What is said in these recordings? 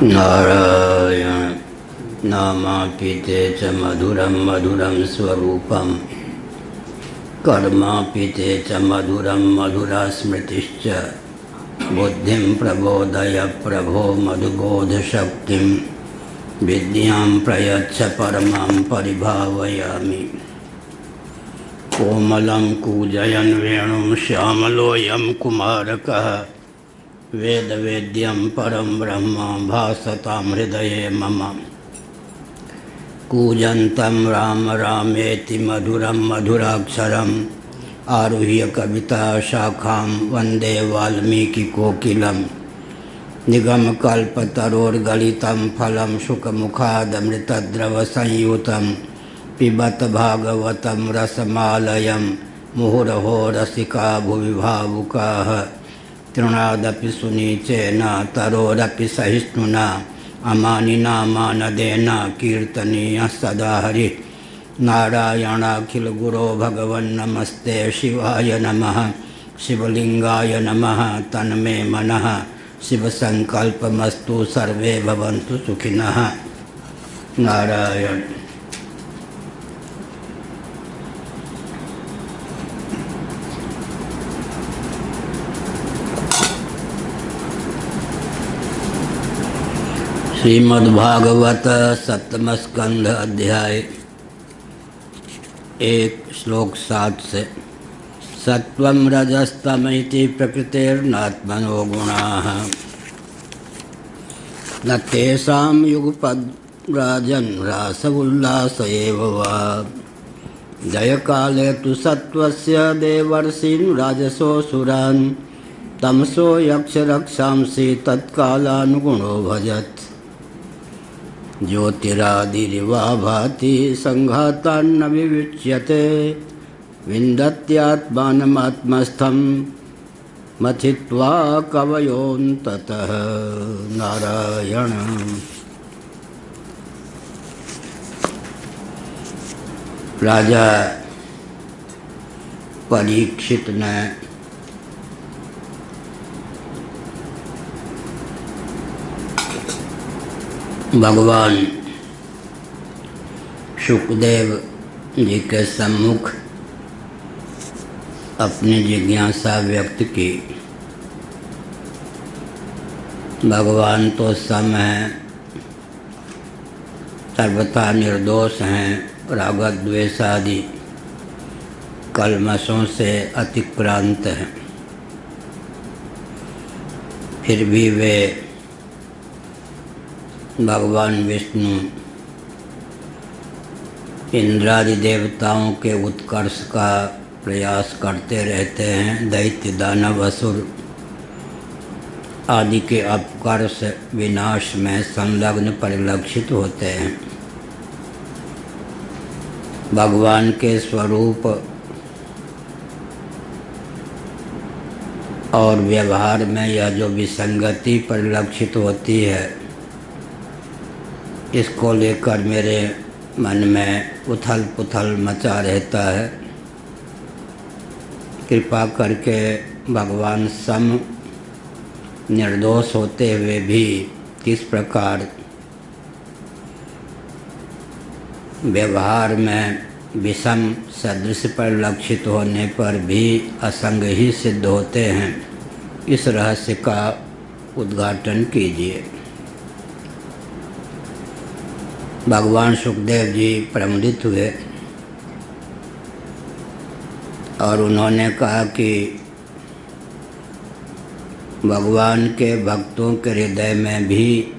नारायण नामापिते च मधुरं मधुरं स्वरूपं कर्मापिते च मधुरं मधुरा स्मृतिश्च बुद्धिं प्रबोधय प्रभो मधुबोधशक्तिं विद्यां प्रयच्छ परमां परिभावयामि। कोमलं कूजयन् वेणुं श्यामलोऽयं कुमारकः वेदवेद्यं परं ब्रह्म भासतां हृदये मम। कूजन्तं राम रामेति मधुरं मधुराक्षरम् आरुह्य कविता शाखां वन्दे वाल्मीकिकोकिलं। निगमकल्पतरोर्गलितं फलं शुकमुखादमृतद्रवसंयुतं पिबत भागवतं रसमालयं मुहुरहो रसिका भुवि भावुकाः। तृणादपि सुनीचेन तरोरपि सहिष्णुना अमानिना मानदेन कीर्तनीयः सदा हरिः। नारायणाखिलगुरो भगवन्नमस्ते शिवाय नमः शिवलिंगाय नमः तन्मे मनः शिवसंकल्पमस्तु सर्वे भवन्तु सुखिनः। नारायण। श्रीमद्भागवत सप्तम स्कंध अध्याय 1 श्लोक 7 से। सत्वं रजस्तमेति प्रकृतिर्नात्मनो गुणाः न तेषां युगपद्राजन् रास उल्लास एव वा। जयकाले तु सत्त्वस्य देवर्षीन् राजसोऽसुरान् तमसो यक्षरक्षांसि तत्कालानुगुणो भजत्। ज्योतिरादिरिवा भाति संघातान्न विविच्यते विन्दत्यात्मानमात्मस्थं मथित्वा कवयोऽन्ततः। नारायण। राजा परीक्षित ने भगवान शुकदेव जी के सम्मुख अपनी जिज्ञासा व्यक्त की। भगवान तो सम हैं, सर्वथा निर्दोष हैं, रागद्वेषादि कल्मषों से अतिक्रांत हैं, फिर भी वे भगवान विष्णु इंद्रादि देवताओं के उत्कर्ष का प्रयास करते रहते हैं। दैत्य दानव असुर आदि के अपकर्ष विनाश में संलग्न परिलक्षित होते हैं। भगवान के स्वरूप और व्यवहार में यह जो विसंगति परिलक्षित होती है, इसको लेकर मेरे मन में उथल पुथल मचा रहता है। कृपा करके भगवान सम निर्दोष होते हुए भी किस प्रकार व्यवहार में विषम सदृश परिलक्षित होने पर भी असंग ही सिद्ध होते हैं, इस रहस्य का उद्घाटन कीजिए। भगवान सुखदेव जी प्रमुदित हुए और उन्होंने कहा कि भगवान के भक्तों के हृदय में भी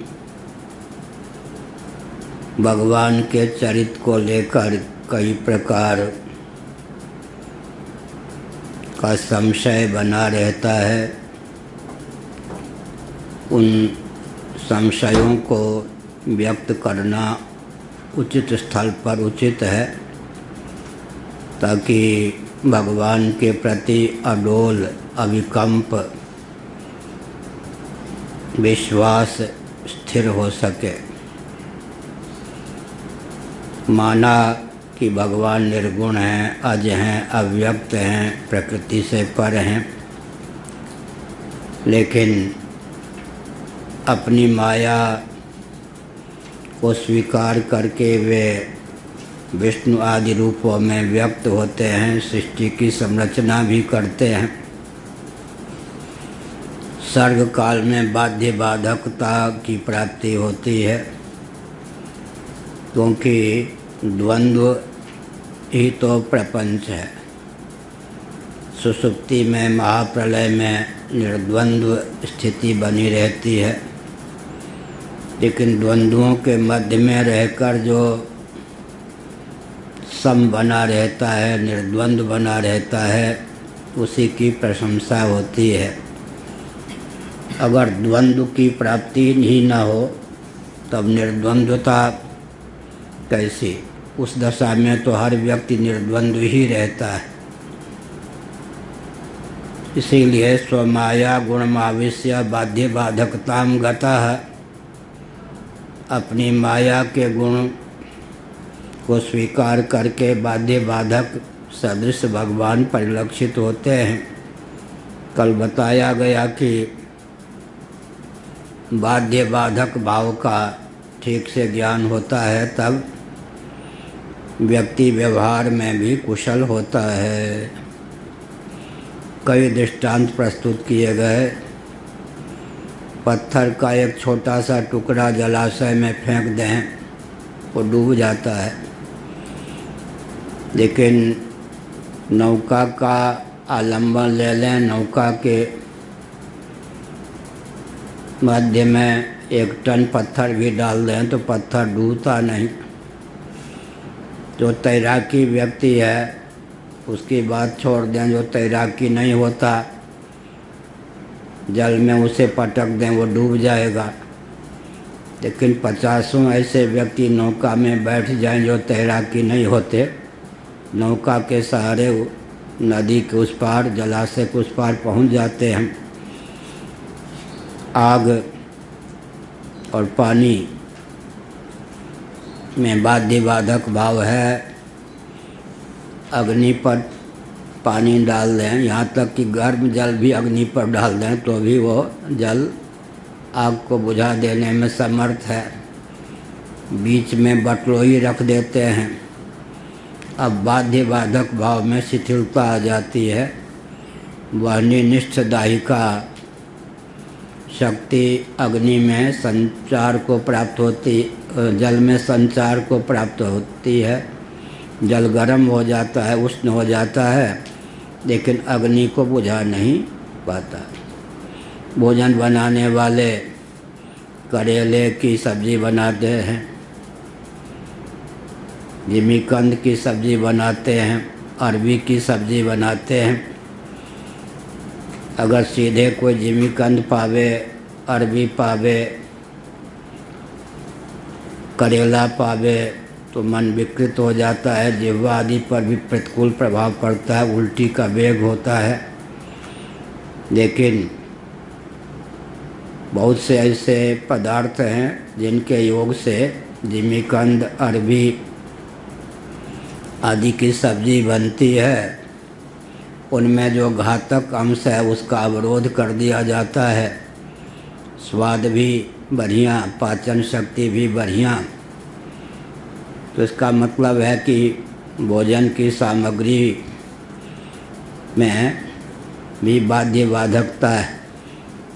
भगवान के चरित्र को लेकर कई प्रकार का संशय बना रहता है। उन संशयों को व्यक्त करना उचित स्थल पर उचित है, ताकि भगवान के प्रति अडोल अविकंप विश्वास स्थिर हो सके। माना कि भगवान निर्गुण हैं, अज हैं, अव्यक्त हैं, प्रकृति से पर हैं, लेकिन अपनी माया को स्वीकार करके वे विष्णु आदि रूपों में व्यक्त होते हैं, सृष्टि की संरचना भी करते हैं। सर्ग काल में बाध्य बाधकता की प्राप्ति होती है, क्योंकि द्वंद्व ही तो प्रपंच है। सुषुप्ति में, महाप्रलय में निर्द्वंद्व स्थिति बनी रहती है, लेकिन द्वंद्वों के मध्य में रहकर जो सम बना रहता है, निर्द्वंद्व बना रहता है, उसी की प्रशंसा होती है। अगर द्वंद्व की प्राप्ति ही न हो तब निर्द्वंद्वता कैसी? उस दशा में तो हर व्यक्ति निर्द्वंद्व ही रहता है। इसीलिए स्वमाया गुणमाविश्य बाध्य बाधकताम गतः, अपनी माया के गुण को स्वीकार करके बाध्य बाधक सदृश भगवान परिलक्षित होते हैं। कल बताया गया कि बाध्य बाधक भाव का ठीक से ज्ञान होता है तब व्यक्ति व्यवहार में भी कुशल होता है। कई दृष्टांत प्रस्तुत किए गए। पत्थर का एक छोटा सा टुकड़ा जलाशय में फेंक दें, वो डूब जाता है, लेकिन नौका का आलम्बन ले लें, नौका के मध्य में 1 टन पत्थर भी डाल दें तो पत्थर डूबता नहीं। जो तैराकी व्यक्ति है उसकी बात छोड़ दें, जो तैराकी नहीं होता, जल में उसे पटक दें वो डूब जाएगा। लेकिन 50 ऐसे व्यक्ति नौका में बैठ जाएं जो तैराकी नहीं होते, नौका के सहारे नदी के उस पार, जलाशय के उस पार पहुंच जाते हैं। आग और पानी में बाध्य बाधक भाव है। अग्नि पर पानी डाल दें, यहाँ तक कि गर्म जल भी अग्नि पर डाल दें तो भी वो जल आग को बुझा देने में समर्थ है। बीच में बटलोही रख देते हैं, अब बाध्य बाधक भाव में शिथिलता आ जाती है। वाहनिनिष्ठ दाहिका शक्ति अग्नि में संचार को प्राप्त होती, जल में संचार को प्राप्त होती है। जल गर्म हो जाता है, उष्ण हो जाता है, लेकिन अग्नि को बुझा नहीं पाता। भोजन बनाने वाले करेले की सब्ज़ी बनाते हैं, जिमीकंद की सब्ज़ी बनाते हैं, अरबी की सब्ज़ी बनाते हैं। अगर सीधे कोई जिमीकंद पावे, अरबी पावे, करेला पावे तो मन विकृत हो जाता है, जिह्वा आदि पर भी प्रतिकूल प्रभाव पड़ता है, उल्टी का वेग होता है। लेकिन बहुत से ऐसे पदार्थ हैं जिनके योग से जिमीकंद, अरबी आदि की सब्ज़ी बनती है, उनमें जो घातक अंश है उसका अवरोध कर दिया जाता है। स्वाद भी बढ़िया, पाचन शक्ति भी बढ़िया। तो इसका मतलब है कि भोजन की सामग्री में भी बाध्य बाधकता है।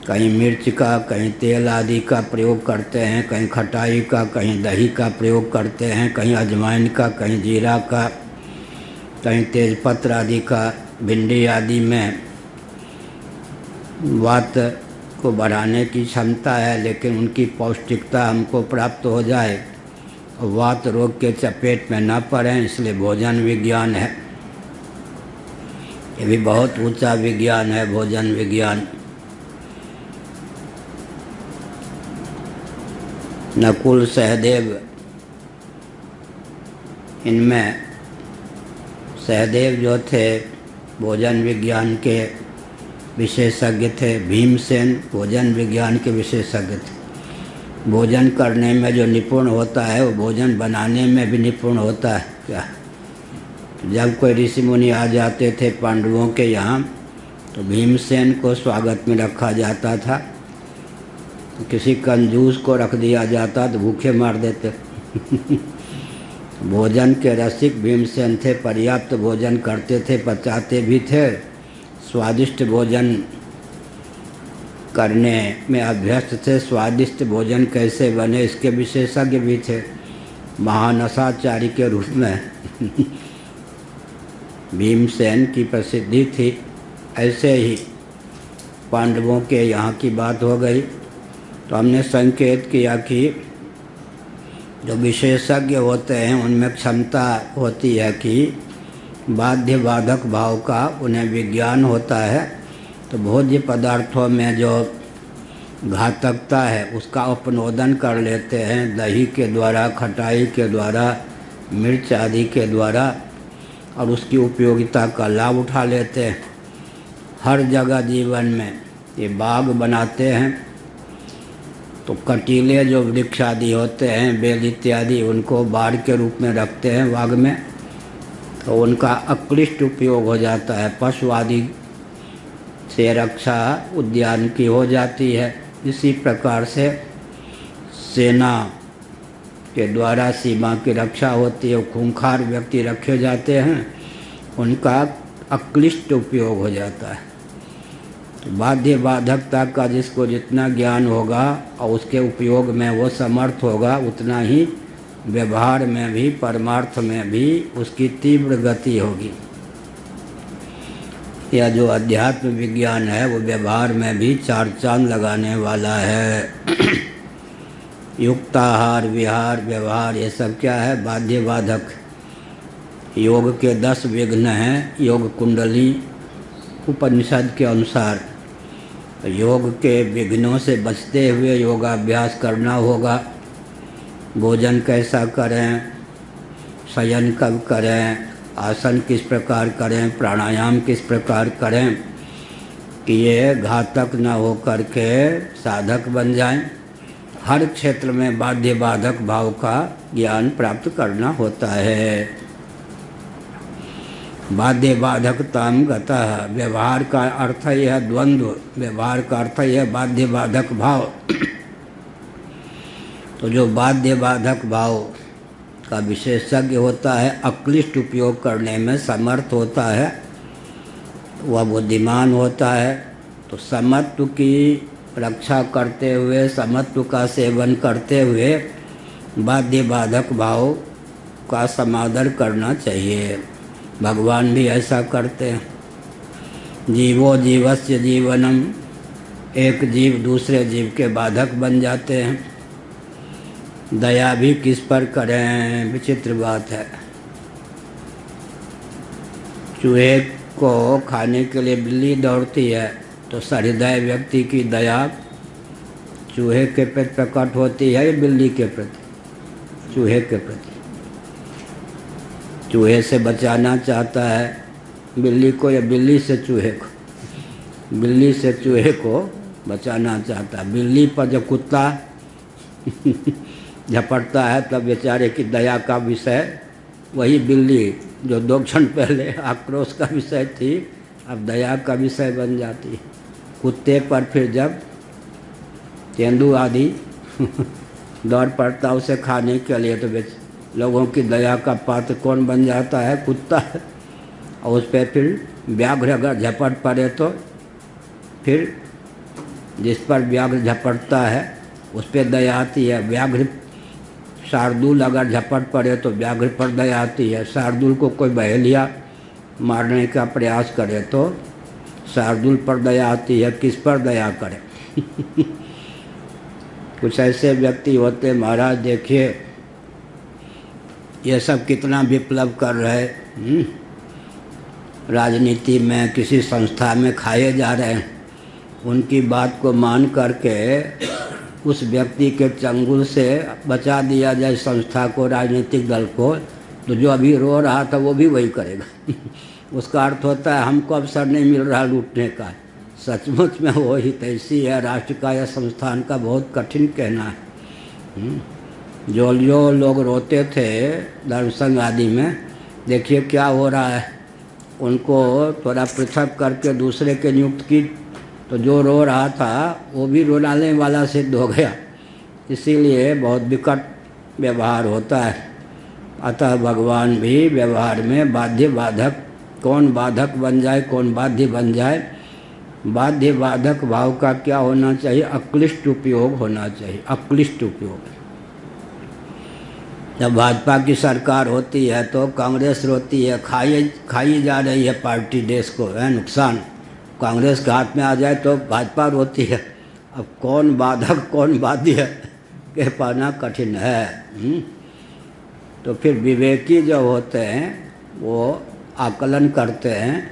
कहीं मिर्च का, कहीं तेल आदि का प्रयोग करते हैं, कहीं खटाई का, कहीं दही का प्रयोग करते हैं, कहीं अजवाइन का, कहीं जीरा का, कहीं तेजपत्र आदि का। भिंडी आदि में वात को बढ़ाने की क्षमता है, लेकिन उनकी पौष्टिकता हमको प्राप्त हो जाए, वात रोग के चपेट में न पड़ें, इसलिए भोजन विज्ञान है। ये भी बहुत ऊंचा विज्ञान है, भोजन विज्ञान। नकुल, सहदेव, इनमें सहदेव जो थे भोजन विज्ञान के विशेषज्ञ थे, भीमसेन भोजन विज्ञान के विशेषज्ञ थे। भोजन करने में जो निपुण होता है वो भोजन बनाने में भी निपुण होता है। क्या जब कोई ऋषि मुनि आ जाते थे पांडवों के यहाँ तो भीमसेन को स्वागत में रखा जाता था किसी कंजूस को रख दिया जाता तो भूखे मार देते। भोजन के रसिक भीमसेन थे, पर्याप्त भोजन करते थे, पचाते भी थे, स्वादिष्ट भोजन करने में अभ्यस्त थे। स्वादिष्ट भोजन कैसे बने इसके विशेषज्ञ भी थे। महानसाचारी के रूप में भीमसेन की प्रसिद्धि थी। ऐसे ही पांडवों के यहाँ की बात हो गई तो हमने संकेत किया कि जो विशेषज्ञ होते हैं उनमें क्षमता होती है कि बाध्य बाधक भाव का उन्हें विज्ञान होता है, तो भोज्य पदार्थों में जो घातकता है उसका अपनोदन कर लेते हैं दही के द्वारा, खटाई के द्वारा, मिर्च आदि के द्वारा, और उसकी उपयोगिता का लाभ उठा लेते हैं। हर जगह जीवन में ये बाग बनाते हैं तो कटीले जो वृक्ष आदि होते हैं, बेल इत्यादि, उनको बाड़ के रूप में रखते हैं बाग में, तो उनका अक्लिष्ट उपयोग हो जाता है। पशु आदि से रक्षा उद्यान की हो जाती है। इसी प्रकार से सेना के द्वारा सीमा की रक्षा होती है। खूंखार व्यक्ति रखे जाते हैं, उनका अक्लिष्ट उपयोग हो जाता है। तो बाध्य बाधकता का जिसको जितना ज्ञान होगा और उसके उपयोग में वो समर्थ होगा, उतना ही व्यवहार में भी, परमार्थ में भी उसकी तीव्र गति होगी। यह जो अध्यात्म विज्ञान है वो व्यवहार में भी चार चांद लगाने वाला है। युक्ताहार, विहार, व्यवहार, ये सब क्या है? बाध्य बाधक। योग के 10 विघ्न हैं योग कुंडली उपनिषद के अनुसार। योग के विघ्नों से बचते हुए योगाभ्यास करना होगा। भोजन कैसा करें, शयन कब करें, आसन किस प्रकार करें, प्राणायाम किस प्रकार करें कि ये घातक न हो करके साधक बन जाएं। हर क्षेत्र में बाध्य बाधक भाव का ज्ञान प्राप्त करना होता है। बाध्य बाधकताम गतः, व्यवहार का अर्थ ही है द्वंद्व, व्यवहार का अर्थ ही है बाध्य बाधक भाव। तो जो बाध्य बाधक भाव का विशेषज्ञ होता है, अक्लिष्ट उपयोग करने में समर्थ होता है, वह बुद्धिमान होता है। तो समत्व की रक्षा करते हुए, समत्व का सेवन करते हुए बाध्य बाधक भाव का समादर करना चाहिए। भगवान भी ऐसा करते हैं। जीवो जीवस्य जीवनम, एक जीव दूसरे जीव के बाधक बन जाते हैं। दया भी किस पर करें, विचित्र बात है। चूहे को खाने के लिए बिल्ली दौड़ती है तो सहृदय व्यक्ति की दया चूहे के प्रति प्रकट होती है या बिल्ली के प्रति? चूहे के प्रति। चूहे से बचाना चाहता है बिल्ली को या बिल्ली से चूहे को? बिल्ली से चूहे को बचाना चाहता है। बिल्ली पर जब कुत्ता झपटता है तब बेचारे की दया का विषय वही बिल्ली जो 2 क्षण पहले आक्रोश का विषय थी, अब दया का विषय बन जाती है। कुत्ते पर फिर जब तेंदु आदि दौड़ पड़ता उसे खाने के लिए तो लोगों की दया का पात्र कौन बन जाता है? कुत्ता। और उस पर फिर व्याघ्र अगर झपट पड़े तो फिर जिस पर व्याघ्र झपटता है उस पर दया आती है। व्याघ्र शार्दूल अगर झपट पड़े तो व्याघ्र पर दया आती है। शार्दूल को कोई बहेलिया मारने का प्रयास करे तो शार्दूल पर दया आती है। किस पर दया करे? कुछ ऐसे व्यक्ति होते महाराज, देखिए ये सब कितना विप्लव कर रहे हैं। राजनीति में किसी संस्था में खाए जा रहे हैं, उनकी बात को मान करके उस व्यक्ति के चंगुल से बचा दिया जाए संस्था को, राजनीतिक दल को, तो जो अभी रो रहा था वो भी वही करेगा। उसका अर्थ होता है हमको अवसर नहीं मिल रहा लूटने का। सचमुच में वो ही तैसी है। राष्ट्र का या संस्थान का बहुत कठिन कहना है। जो लोग रोते थे धर्मसंघ आदि में, देखिए क्या हो रहा है। उनको थोड़ा पृथक करके दूसरे के नियुक्त की तो जो रो रहा था वो भी रुलाने वाला सिद्ध हो गया। इसीलिए बहुत विकट व्यवहार होता है। अतः भगवान भी व्यवहार में बाध्य बाधक, कौन बाधक बन जाए कौन बाध्य बन जाए, बाध्य बाधक भाव का क्या होना चाहिए? अक्लिष्ट उपयोग होना चाहिए, अक्लिष्ट उपयोग। जब भाजपा की सरकार होती है तो कांग्रेस रोती है, खाई जा रही है पार्टी, देश को है नुकसान। कांग्रेस के हाथ में आ जाए तो भाजपा रोती है। अब कौन बाधक कौन बाध्य कह पाना कठिन है। तो फिर विवेकी जो होते हैं वो आकलन करते हैं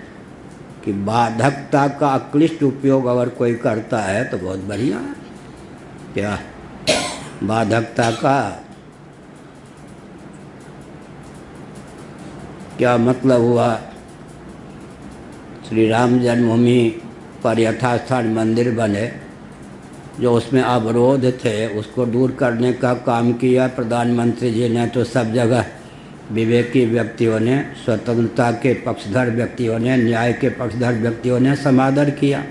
कि बाधकता का अक्लिष्ट उपयोग अगर कोई करता है तो बहुत बढ़िया है। क्या बाधकता का क्या मतलब हुआ? श्री राम जन्मभूमि पर यथास्थान मंदिर बने, जो उसमें अवरोध थे उसको दूर करने का काम किया प्रधानमंत्री जी ने। तो सब जगह विवेकी व्यक्तियों ने, स्वतंत्रता के पक्षधर व्यक्तियों ने, न्याय के पक्षधर व्यक्तियों ने समादर किया।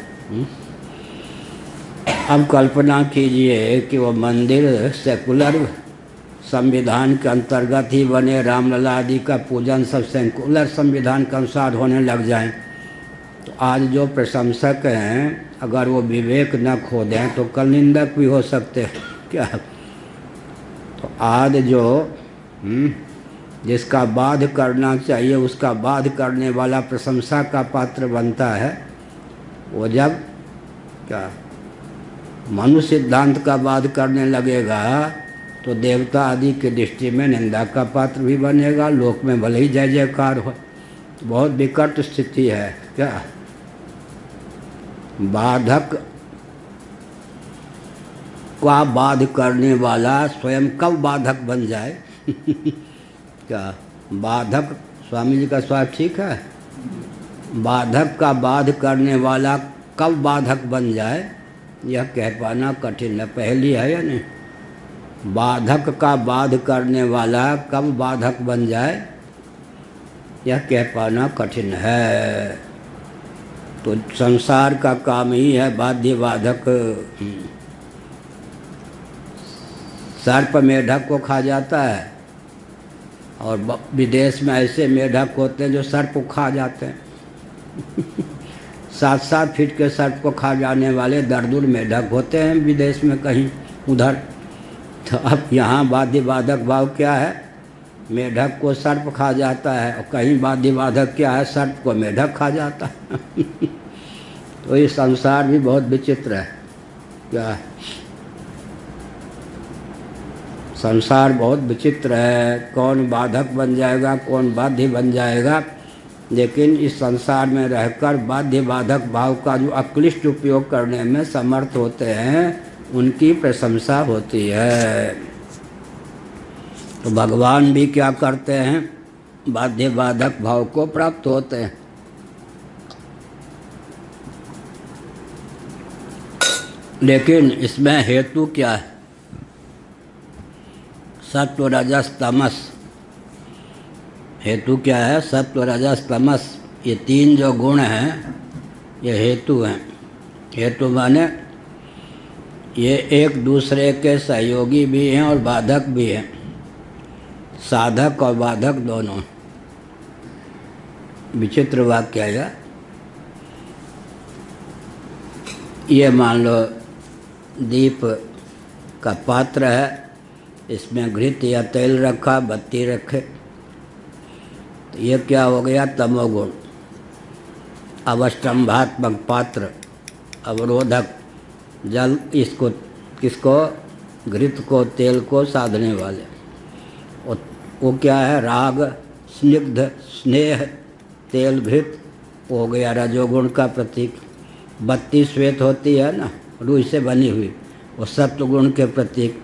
अब कल्पना कीजिए कि वो मंदिर सेकुलर संविधान के अंतर्गत ही बने, रामलला आदि का पूजन सब सेकुलर संविधान के अनुसार होने लग जाए, तो आज जो प्रशंसक हैं अगर वो विवेक न खो दें तो कल निंदक भी हो सकते हैं। क्या? तो आज जो जिसका बाध करना चाहिए उसका बाध करने वाला प्रशंसा का पात्र बनता है, वो जब क्या मनु सिद्धांत का बाध करने लगेगा तो देवता आदि के दृष्टि में निंदा का पात्र भी बनेगा, लोक में भले ही जय जयकार हो। तो बहुत विकट स्थिति है। क्या बाधक का बाध करने वाला स्वयं कब बाधक बन जाए? क्या बाधक, स्वामी जी का स्वाद ठीक है? बाधक का बाध करने वाला कब बाधक बन जाए यह कह पाना कठिन है। पहली है या नहीं? बाधक का बाध करने वाला कब बाधक बन जाए यह कह पाना कठिन है। तो संसार का काम ही है बाध्य बाधक। सर्प मेढक को खा जाता है और विदेश में ऐसे मेढक होते हैं जो सर्प को खा जाते हैं। 7-7 फीट के सर्प को खा जाने वाले दरदुर मेढक होते हैं विदेश में कहीं उधर। तो अब यहाँ बाध्य बाधक भाव क्या है? मेढक को सर्प खा जाता है, और कहीं बाध्य बाधक क्या है? सर्प को मेढक खा जाता है। तो ये संसार भी बहुत विचित्र है। क्या संसार बहुत विचित्र है, कौन बाधक बन जाएगा कौन बाध्य बन जाएगा। लेकिन इस संसार में रहकर बाध्य बाधक भाव का जो अक्लिष्ट उपयोग करने में समर्थ होते हैं उनकी प्रशंसा होती है। तो भगवान भी क्या करते हैं? बाध्य बाधक भाव को प्राप्त होते हैं। लेकिन इसमें हेतु क्या है? सत्व रजस तमस। हेतु क्या है? सत्व रजस तमस, ये 3 जो गुण हैं ये हेतु हैं। हेतु माने ये एक दूसरे के सहयोगी भी हैं और बाधक भी हैं, साधक और बाधक दोनों। विचित्र वाक्य है ये। मान लो दीप का पात्र है, इसमें घृत या तेल रखा, बत्ती रखे, तो ये क्या हो गया? तमोगुण। अवष्टंभात्मक पात्र, अवरोधक, जल, इसको किसको? घृत को, तेल को साधने वाले। वो क्या है? राग, स्निग्ध, स्नेह, तेल, घृत, वो हो गया रजोगुण का प्रतीक। बत्ती श्वेत होती है ना, रूई से बनी हुई, वो सत्वगुण के प्रतीक।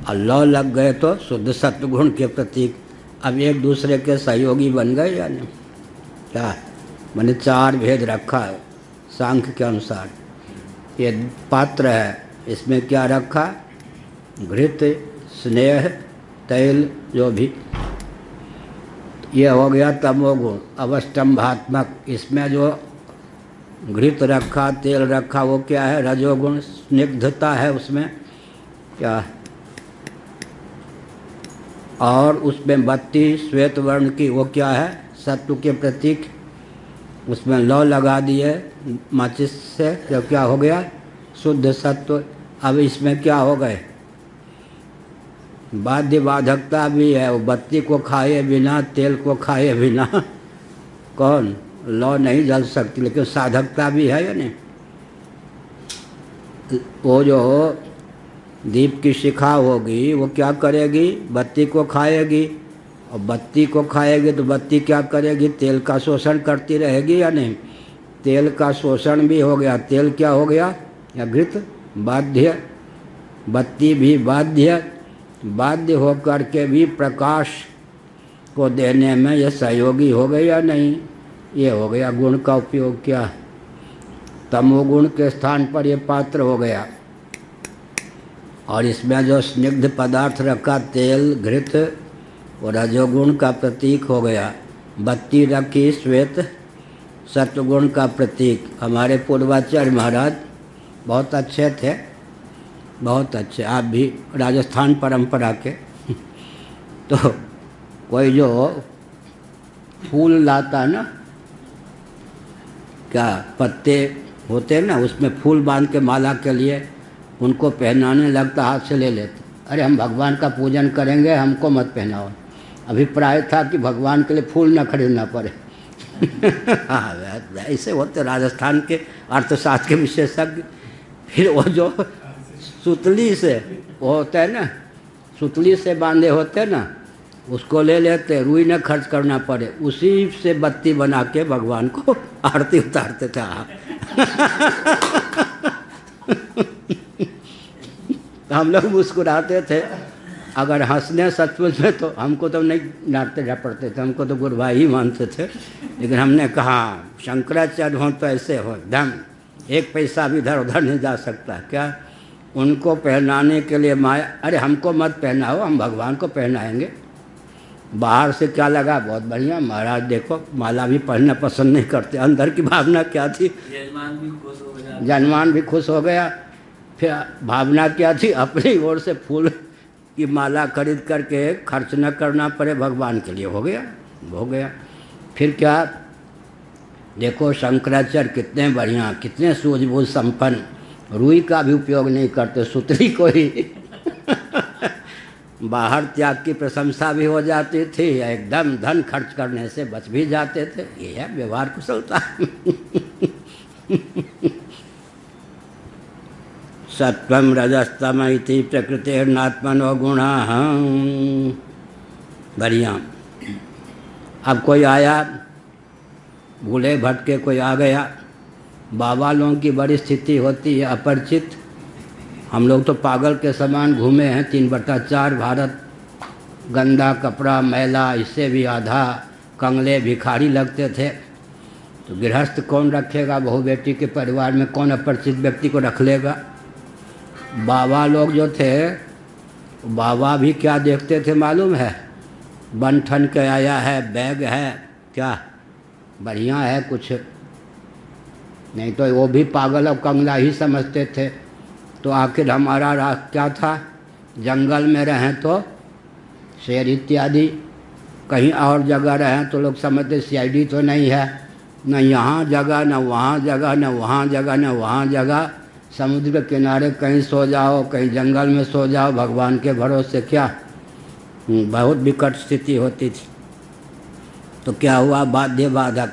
और लौ लग गए तो शुद्ध सत्वगुण के प्रतीक। अब एक दूसरे के सहयोगी बन गए या नहीं? क्या मैंने 4 भेद रखा है सांख्य के अनुसार। ये पात्र है, इसमें क्या रखा? घृत, स्नेह, तैल, जो भी। ये हो गया तमोगुण, अवष्टंभात्मक। इसमें जो घृत रखा, तेल रखा, वो क्या है? रजोगुण। स्निग्धता है उसमें क्या? और उसमें बत्ती श्वेत वर्ण की, वो क्या है? सत्व के प्रतीक। उसमें लौ लगा दिए माचिस से, तो क्या हो गया? शुद्ध सत्व। अब इसमें क्या हो गए? बाध्य बाधकता भी है। वो बत्ती को खाए बिना, तेल को खाए बिना कौन? लौ नहीं जल सकती, लेकिन साधकता भी है या नहीं? वो जो दीप की शिखा होगी वो क्या करेगी? बत्ती को खाएगी, और बत्ती को खाएगी तो बत्ती क्या करेगी? तेल का शोषण करती रहेगी या नहीं? तेल का शोषण भी हो गया। तेल क्या हो गया? या घृत बाध्य, बत्ती भी बाध्य। बाध्य होकर के भी प्रकाश को देने में यह सहयोगी हो गई या नहीं? ये हो गया गुण का उपयोग। क्या? तमोगुण के स्थान पर ये पात्र हो गया। और इसमें जो स्निग्ध पदार्थ रखा, तेल, घृत, वो रजोगुण का प्रतीक हो गया। बत्ती रखी, श्वेत, सत्वगुण का प्रतीक। हमारे पूर्वाचार्य महाराज बहुत अच्छे थे, बहुत अच्छे। आप भी राजस्थान परंपरा के तो कोई जो फूल लाता ना, क्या पत्ते होते ना, उसमें फूल बांध के माला के लिए उनको पहनाने लगता, हाथ से ले लेते। अरे हम भगवान का पूजन करेंगे, हमको मत पहनाओ। अभिप्राय था कि भगवान के लिए फूल न खरीदना पड़े। हाँ, ऐसे होते राजस्थान के अर्थशास्त्र के विशेषज्ञ। फिर वो जो सुतली से वो होता है ना, सुतली से बांधे होते ना, उसको ले लेते, रुई न खर्च करना पड़े, उसी से बत्ती बना के भगवान को आरती उतारते थे। हम लोग मुस्कुराते थे। अगर हंसने सचमुच में तो हमको तो नहीं डांटते पड़ते थे, हमको तो गुरु भाई ही मानते थे। लेकिन हमने कहा शंकराचार्य हो तो ऐसे हो, धम एक पैसा भी इधर उधर नहीं जा सकता। क्या? उनको पहनाने के लिए माया। अरे हमको मत पहनाओ, हम भगवान को पहनाएंगे। बाहर से क्या लगा? बहुत बढ़िया महाराज, देखो माला भी पहनना पसंद नहीं करते। अंदर की भावना क्या थी? जजमान भी खुश हो गया। फिर भावना क्या थी? अपनी ओर से फूल की माला खरीद करके खर्च न करना पड़े, भगवान के लिए हो गया, हो गया। फिर क्या? देखो शंकराचार्य कितने बढ़िया, कितने सूझबूझ संपन्न, रुई का भी उपयोग नहीं करते, सुतली को ही बाहर त्याग की प्रशंसा भी हो जाती थी, एकदम धन खर्च करने से बच भी जाते थे। ये है व्यवहार कुशलता। सत्वम रजस्तम इति प्रकृतिर्नात्मनो गुणाः। बढ़िया। अब कोई आया, भूले भटके कोई आ गया। बाबा लोगों की बड़ी स्थिति होती है अपरिचित। हम लोग तो पागल के समान घूमे हैं 3/4 भारत। गंदा कपड़ा, मैला, इससे भी आधा कंगले भिखारी लगते थे। तो गृहस्थ कौन रखेगा? बहू बेटी के परिवार में कौन अपरिचित व्यक्ति को रख लेगा? बाबा लोग जो थे, बाबा भी क्या देखते थे मालूम है? बन ठन के आया है, बैग है, क्या बढ़िया है कुछ, नहीं तो वो भी पागल और कंगला ही समझते थे। तो आखिर हमारा राह क्या था? जंगल में रहें तो शेर इत्यादि, कहीं और जगह रहें तो लोग समझते सीआईडी तो नहीं है, न यहाँ जगह, न वहाँ जगह, न वहाँ जगह, न वहाँ जगह। समुद्र के किनारे कहीं सो जाओ, कहीं जंगल में सो जाओ, भगवान के भरोसे क्या? बहुत विकट स्थिति होती थी। तो क्या हुआ? बाध्य बाधक।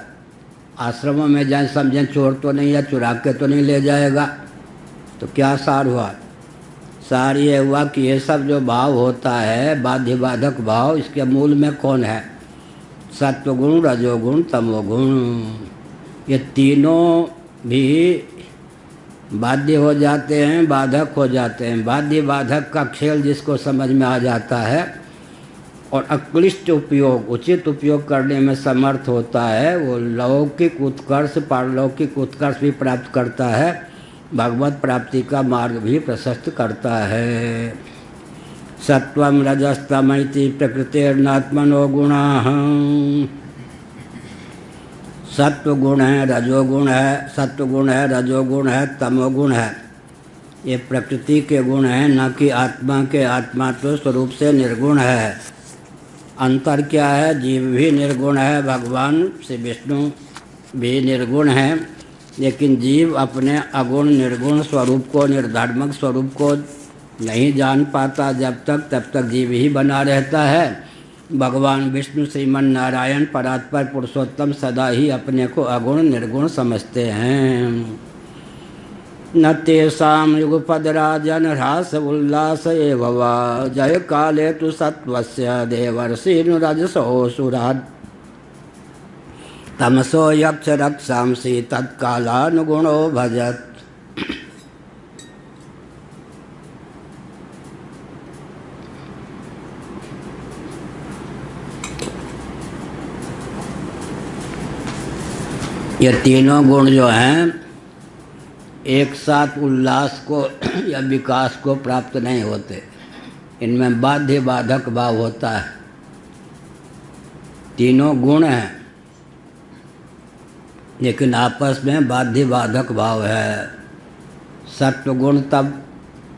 आश्रमों में जाए, समझें चोर तो नहीं है, चुरा के तो नहीं ले जाएगा। तो क्या सार हुआ? सार ये हुआ कि ये सब जो भाव होता है, बाध्य बाधक भाव, इसके मूल में कौन है? सत्वगुण, रजोगुण, तमोगुण। ये तीनों भी बाध्य हो जाते हैं, बाधक हो जाते हैं। बाध्य बाधक का खेल जिसको समझ में आ जाता है और अक्लिष्ट उपयोग, उचित उपयोग करने में समर्थ होता है, वो लौकिक उत्कर्ष, पारलौकिक उत्कर्ष भी प्राप्त करता है, भगवत प्राप्ति का मार्ग भी प्रशस्त करता है। सत्वम रजस्तम इति प्रकृतिर्नात्मनो गुणाः। सत्व गुण है, रजोगुण है, सत्वगुण है, रजोगुण है, तमोगुण है। ये प्रकृति के गुण हैं, न कि आत्मा के। आत्मा तो स्वरूप से निर्गुण है। अंतर क्या है? जीव भी निर्गुण है, भगवान श्री विष्णु भी निर्गुण है, लेकिन जीव अपने अगुण निर्गुण स्वरूप को, निर्धर्मक स्वरूप को नहीं जान पाता। जब तक तब तक जीव ही बना रहता है। भगवान विष्णु श्रीमन नारायण परात्पर पुरुषोत्तम सदा ही अपने को अगुण निर्गुण समझते हैं। न तेषां युगपद राजन ह्रास उल्लास एव वा जय काले तु सत्वस्य देवर्षिनुरजसोऽसुरात् तमसो यक्ष रक्षांसि तत्कालानुगुणो भजत्। ये तीनों गुण जो हैं एक साथ उल्लास को या विकास को प्राप्त नहीं होते। इनमें बाध्य बाधक भाव होता है। तीनों गुण हैं लेकिन आपस में बाध्य बाधक भाव है। सत्वगुण तब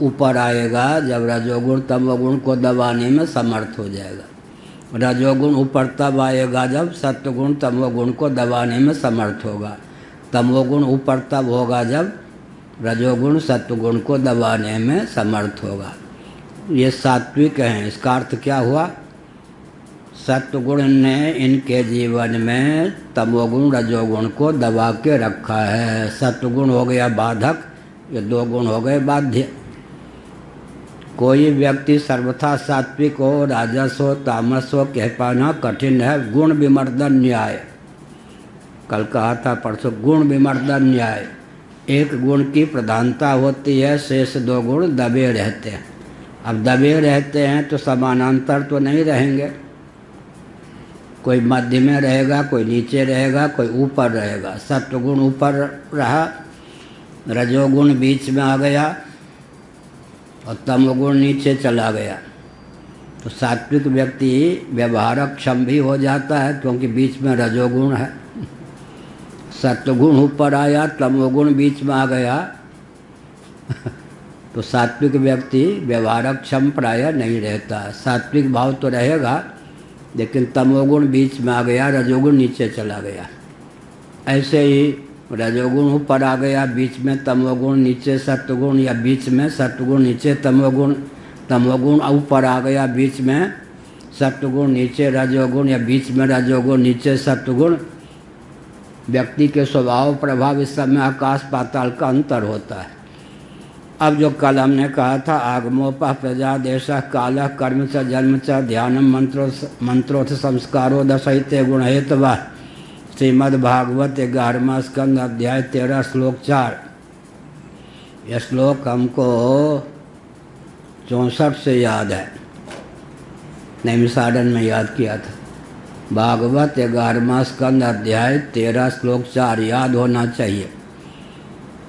ऊपर आएगा जब रजोगुण तमोगुण को दबाने में समर्थ हो जाएगा। रजोगुण ऊपर तब आएगा जब सत्वगुण तमोगुण को दबाने में समर्थ होगा। तमोगुण ऊपर तब होगा जब रजोगुण सत्वगुण को दबाने में समर्थ होगा। ये सात्विक हैं। इसका अर्थ क्या हुआ? सत्वगुण ने इनके जीवन में तमोगुण रजोगुण को दबा के रखा है। सत्वगुण हो गया बाधक, ये दो गुण हो गए बाध्य। कोई व्यक्ति सर्वथा सात्विक हो, राजस हो, तामस हो कह पाना कठिन है। गुण विमर्दन न्याय, कल कहा था परसों, गुण विमर्दन न्याय। एक गुण की प्रधानता होती है, शेष दो गुण दबे रहते हैं। अब दबे रहते हैं तो समानांतर तो नहीं रहेंगे। कोई मध्य में रहेगा, कोई नीचे रहेगा, कोई ऊपर रहेगा। सत्वगुण ऊपर रहा, रजोगुण बीच में आ गया और तमोगुण नीचे चला गया। तो सात्विक व्यक्ति व्यवहारक क्षम भी हो जाता है क्योंकि बीच में रजोगुण है। सत्वगुण ऊपर आया, तमोगुण बीच में आ गया तो सात्विक व्यक्ति व्यवहारक क्षम प्राय नहीं रहता। सात्विक भाव तो रहेगा लेकिन तमोगुण बीच में आ गया, रजोगुण नीचे चला गया। ऐसे ही रजोगुण ऊपर आ गया, बीच में तमोगुण, नीचे सत्वगुण, या बीच में सत्वगुण नीचे तमोगुण, तमोगुण ऊपर आ गया, बीच में सत्वगुण नीचे रजोगुण, या बीच में रजोगुण नीचे सत्वगुण। व्यक्ति के स्वभाव प्रभाव इस सब में आकाश पाताल का अंतर होता है। अब जो कल हमने कहा था आगमोपः प्रजा देश काल कर्म च जन्म च ध्यानम मंत्रोथ संस्कारो दशहिते गुण हेतवा, श्रीमद्भागवत 11वां स्कंद अध्याय 13 श्लोक 4। यह श्लोक हमको 64 से याद है, नैमिषारण्य में याद किया था। भागवत 11वां स्कंद अध्याय 13 श्लोक 4 याद होना चाहिए।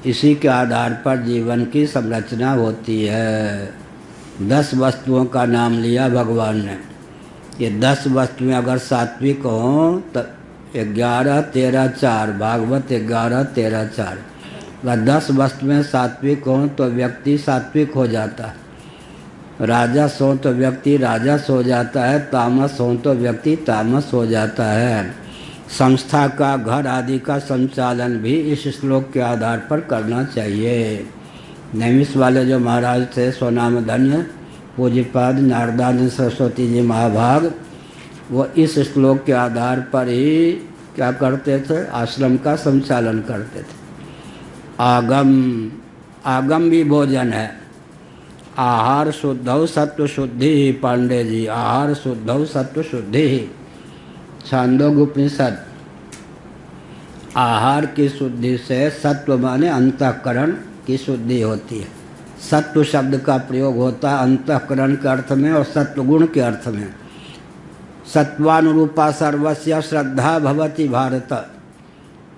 इसी के आधार पर जीवन की संरचना होती है। 10 वस्तुओं का नाम लिया भगवान ने। ये 10 वस्तुएं अगर सात्विक हों तो 11, 13, 4, भागवत 11, 13, 4। अगर 10 वस्तुएं सात्विक हों तो व्यक्ति सात्विक हो जाता है। राजस हो तो व्यक्ति राजस हो जाता है, तामस हो तो व्यक्ति तामस हो जाता है। संस्था का, घर आदि का संचालन भी इस श्लोक के आधार पर करना चाहिए। नैमिष वाले जो महाराज थे सोनाम धन्य पूज्यपाद नारदानंद सरस्वती जी महाभाग, वो इस श्लोक के आधार पर ही क्या करते थे? आश्रम का संचालन करते थे। आगम भी भोजन है। आहार शुद्धौ सत्व शुद्धि ही, पांडे जी, आहार शुद्धौ सत्व शुद्धि ही। छांदोग्य उपनिषद। आहार की शुद्धि से सत्व माने अंतःकरण की शुद्धि होती है। सत्व शब्द का प्रयोग होता है अंतःकरण के अर्थ में और सत्वगुण के अर्थ में। सत्वानुरूपा सर्वस्य श्रद्धा भवति भारत।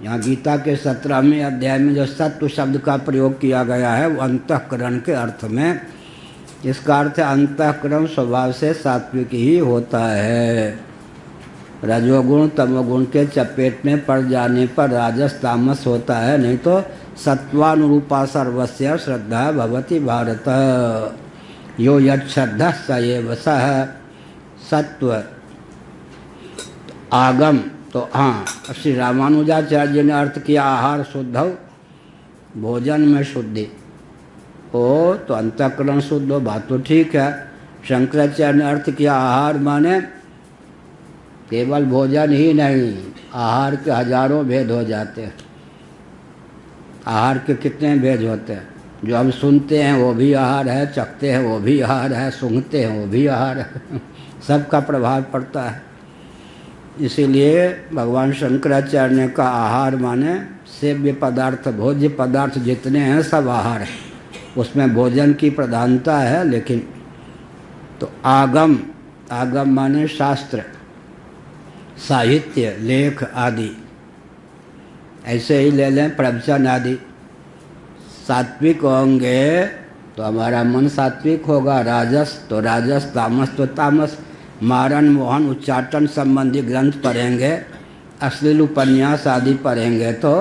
यहाँ गीता के 17वें अध्याय में जो सत्व शब्द का प्रयोग किया गया है वो अंतःकरण के अर्थ में। इसका अर्थ अंतःकरण स्वभाव से सात्विक ही होता है। रजोगुण तमोगुण के चपेट में पड़ जाने पर राजस तामस होता है, नहीं तो सत्वानुरूपा सर्वस्य श्रद्धा भवति भारत। यो यत् श्रद्धा स एव सः। सत्व आगम, तो हाँ, श्री रामानुजाचार्य जी ने अर्थ किया आहार शुद्ध हो, भोजन में शुद्धि हो तो अंतःकरण शुद्ध हो, बात तो ठीक है। शंकराचार्य ने अर्थ किया आहार माने केवल भोजन ही नहीं, आहार के हजारों भेद हो जाते हैं। आहार के कितने भेद होते हैं? जो हम सुनते हैं वो भी आहार है, चखते हैं वो भी आहार है, सूंघते हैं वो भी आहार है। सबका प्रभाव पड़ता है। इसीलिए भगवान शंकराचार्य ने कहा आहार माने सेव्य पदार्थ, भोज्य पदार्थ जितने हैं सब आहार है, उसमें भोजन की प्रधानता है। लेकिन तो आगम, आगम माने शास्त्र, साहित्य, लेख आदि, ऐसे ही ले लें प्रवचन आदि। सात्विक होंगे तो हमारा मन सात्विक होगा, राजस तो राजस, तामस तो तामस। मारण मोहन उच्चाटन संबंधी ग्रंथ पढ़ेंगे, अश्लील उपन्यास आदि पढ़ेंगे तो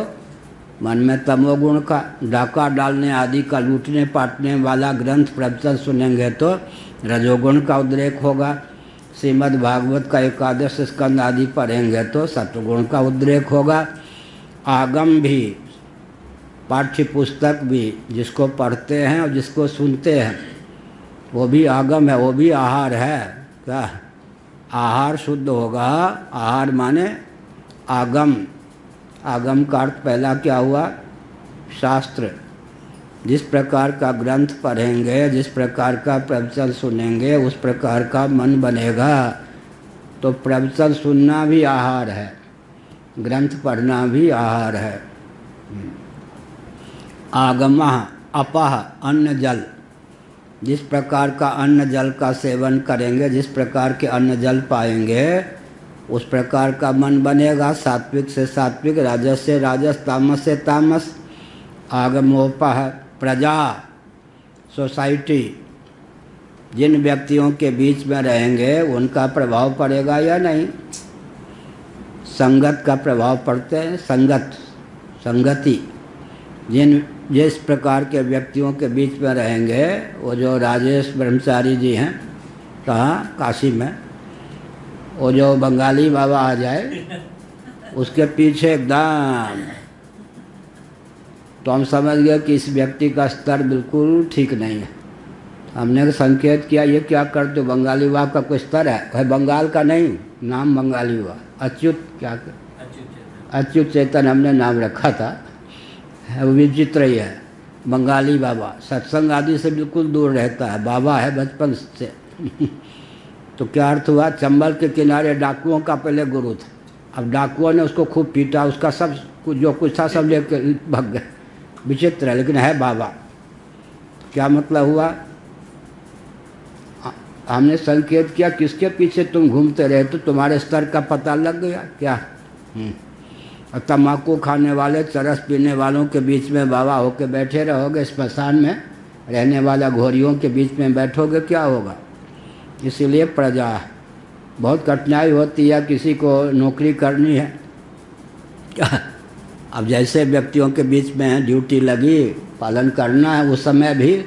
मन में तमोगुण का, डाका डालने आदि का, लूटने पाटने वाला ग्रंथ प्रवचन सुनेंगे तो रजोगुण का उद्रेक होगा। श्रीमद् भागवत का एकादश स्कंद आदि पढ़ेंगे तो सत्वगुण का उद्रेक होगा। आगम भी, पाठ्य पुस्तक भी, जिसको पढ़ते हैं और जिसको सुनते हैं वो भी आगम है, वो भी आहार है। क्या आहार शुद्ध होगा? आहार माने आगम। आगम का अर्थ पहला क्या हुआ? शास्त्र। जिस प्रकार का ग्रंथ पढ़ेंगे, जिस प्रकार का प्रवचन सुनेंगे, उस प्रकार का मन बनेगा। तो प्रवचन सुनना भी आहार है, ग्रंथ पढ़ना भी आहार है। आगमः अपः, अन्न जल। जिस प्रकार का अन्न जल का सेवन करेंगे, जिस प्रकार के अन्न जल पाएंगे, उस प्रकार का मन बनेगा। सात्विक से सात्विक, राजस से राजस, तामस से तामस। आगमोपः, प्रजा, सोसाइटी। जिन व्यक्तियों के बीच में रहेंगे उनका प्रभाव पड़ेगा या नहीं? संगत का प्रभाव पड़ते हैं। संगत, संगति। जिस प्रकार के व्यक्तियों के बीच में रहेंगे, वो जो राजेश ब्रह्मचारी जी हैं, कहाँ? काशी में, वो जो बंगाली बाबा आ जाए उसके पीछे एकदम, तो हम समझ गए कि इस व्यक्ति का स्तर बिल्कुल ठीक नहीं है। हमने संकेत किया ये क्या करते हो, बंगाली बाबा का कोई स्तर है? भाई बंगाल का नहीं, नाम बंगाली बाबा, अच्युत, क्या अच्युत चेतन हमने नाम रखा था। वो विचित्र ही है, बंगाली बाबा। सत्संग आदि से बिल्कुल दूर रहता है, बाबा है बचपन से। तो क्या अर्थ हुआ? चंबल के किनारे डाकुओं का पहले गुरु था, अब डाकुओं ने उसको खूब पीटा, उसका सब कुछ जो कुछ था सब लेकर भाग गए। विचित्र है, लेकिन है बाबा। क्या मतलब हुआ? हमने संकेत किया किसके पीछे तुम घूमते रहे, तो तुम्हारे स्तर का पता लग गया क्या? और तम्बाकू खाने वाले, चरस पीने वालों के बीच में बाबा होके बैठे रहोगे, स्मशान में रहने वाला घोड़ियों के बीच में बैठोगे, क्या होगा? इसीलिए प्रजा, बहुत कठिनाई होती है किसी को नौकरी करनी है। अब जैसे व्यक्तियों के बीच में ड्यूटी लगी, पालन करना है। उस समय भी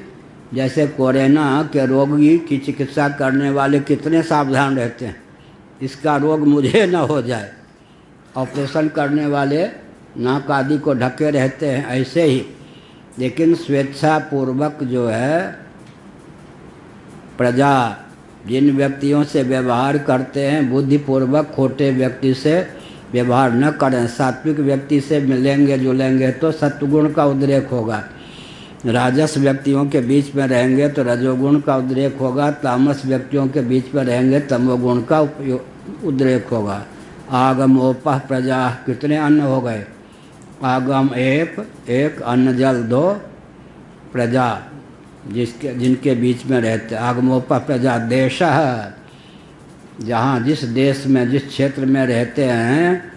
जैसे कोरोना के रोगी की चिकित्सा करने वाले कितने सावधान रहते हैं, इसका रोग मुझे न हो जाए। ऑपरेशन करने वाले नाक आदि को ढके रहते हैं, ऐसे ही। लेकिन स्वेच्छापूर्वक जो है प्रजा, जिन व्यक्तियों से व्यवहार करते हैं, बुद्धिपूर्वक खोटे व्यक्ति से व्यवहार न करें। सात्विक व्यक्ति से मिलेंगे जुलेंगे तो सत्वगुण का उद्रेक होगा। राजस व्यक्तियों के बीच में रहेंगे तो रजोगुण का उद्रेक होगा। तामस व्यक्तियों के बीच में रहेंगे तमोगुण का उद्रेक होगा। आगमोपः प्रजा, कितने अन्न हो गए? आगम एक, अन्न जल दो, प्रजा जिनके बीच में रहते। आगमोपः प्रजा, देशः, जहाँ जिस देश में जिस क्षेत्र में रहते हैं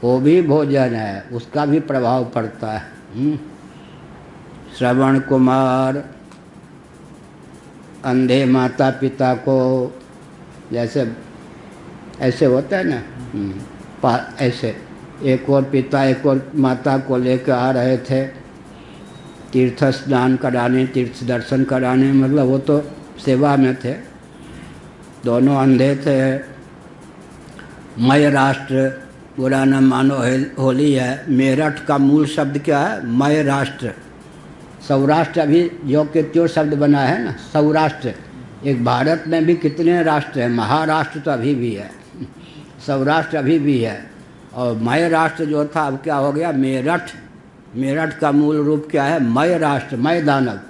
वो भी भोजन है, उसका भी प्रभाव पड़ता है। श्रवण कुमार, अंधे माता पिता को, जैसे ऐसे होता है ना। ऐसे एक और पिता एक और माता को लेकर आ रहे थे तीर्थ स्नान कराने, तीर्थ दर्शन कराने, मतलब वो तो सेवा में थे, दोनों अंधे थे। मय राष्ट्र, बुरा न मानो होली है। मेरठ का मूल शब्द क्या है? मय राष्ट्र। सौराष्ट्र अभी जो के त्यों शब्द बना है ना, सौराष्ट्र। एक भारत में भी कितने राष्ट्र हैं, महाराष्ट्र तो अभी भी है, सौराष्ट्र अभी भी है, और मय राष्ट्र जो था अब क्या हो गया? मेरठ। मेरठ का मूल रूप क्या है? मय राष्ट्र। मय दानव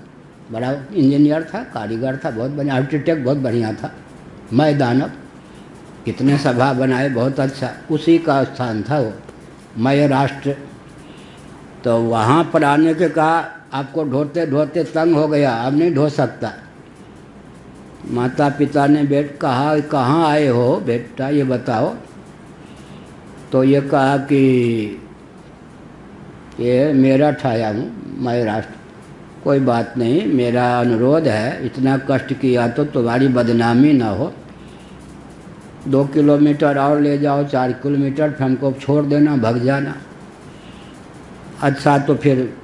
बड़ा इंजीनियर था, कारीगर था, बहुत बढ़िया आर्किटेक्ट, बहुत बढ़िया था। मय दानव कितने सभा बनाए, बहुत अच्छा, उसी का स्थान था वो मय राष्ट्र। तो वहाँ पर आने के कहा आपको ढोते ढोते तंग हो गया, अब नहीं ढो सकता। माता पिता ने कहा कहाँ आए हो बेटा ये बताओ। तो ये कहा कि ये मेरठ आया हूँ, मैं राष्ट्र। कोई बात नहीं, मेरा अनुरोध है, इतना कष्ट किया तो तुम्हारी बदनामी ना हो, 2 किलोमीटर और ले जाओ, 4 किलोमीटर, फिर हमको छोड़ देना, भग जाना। अच्छा, तो फिर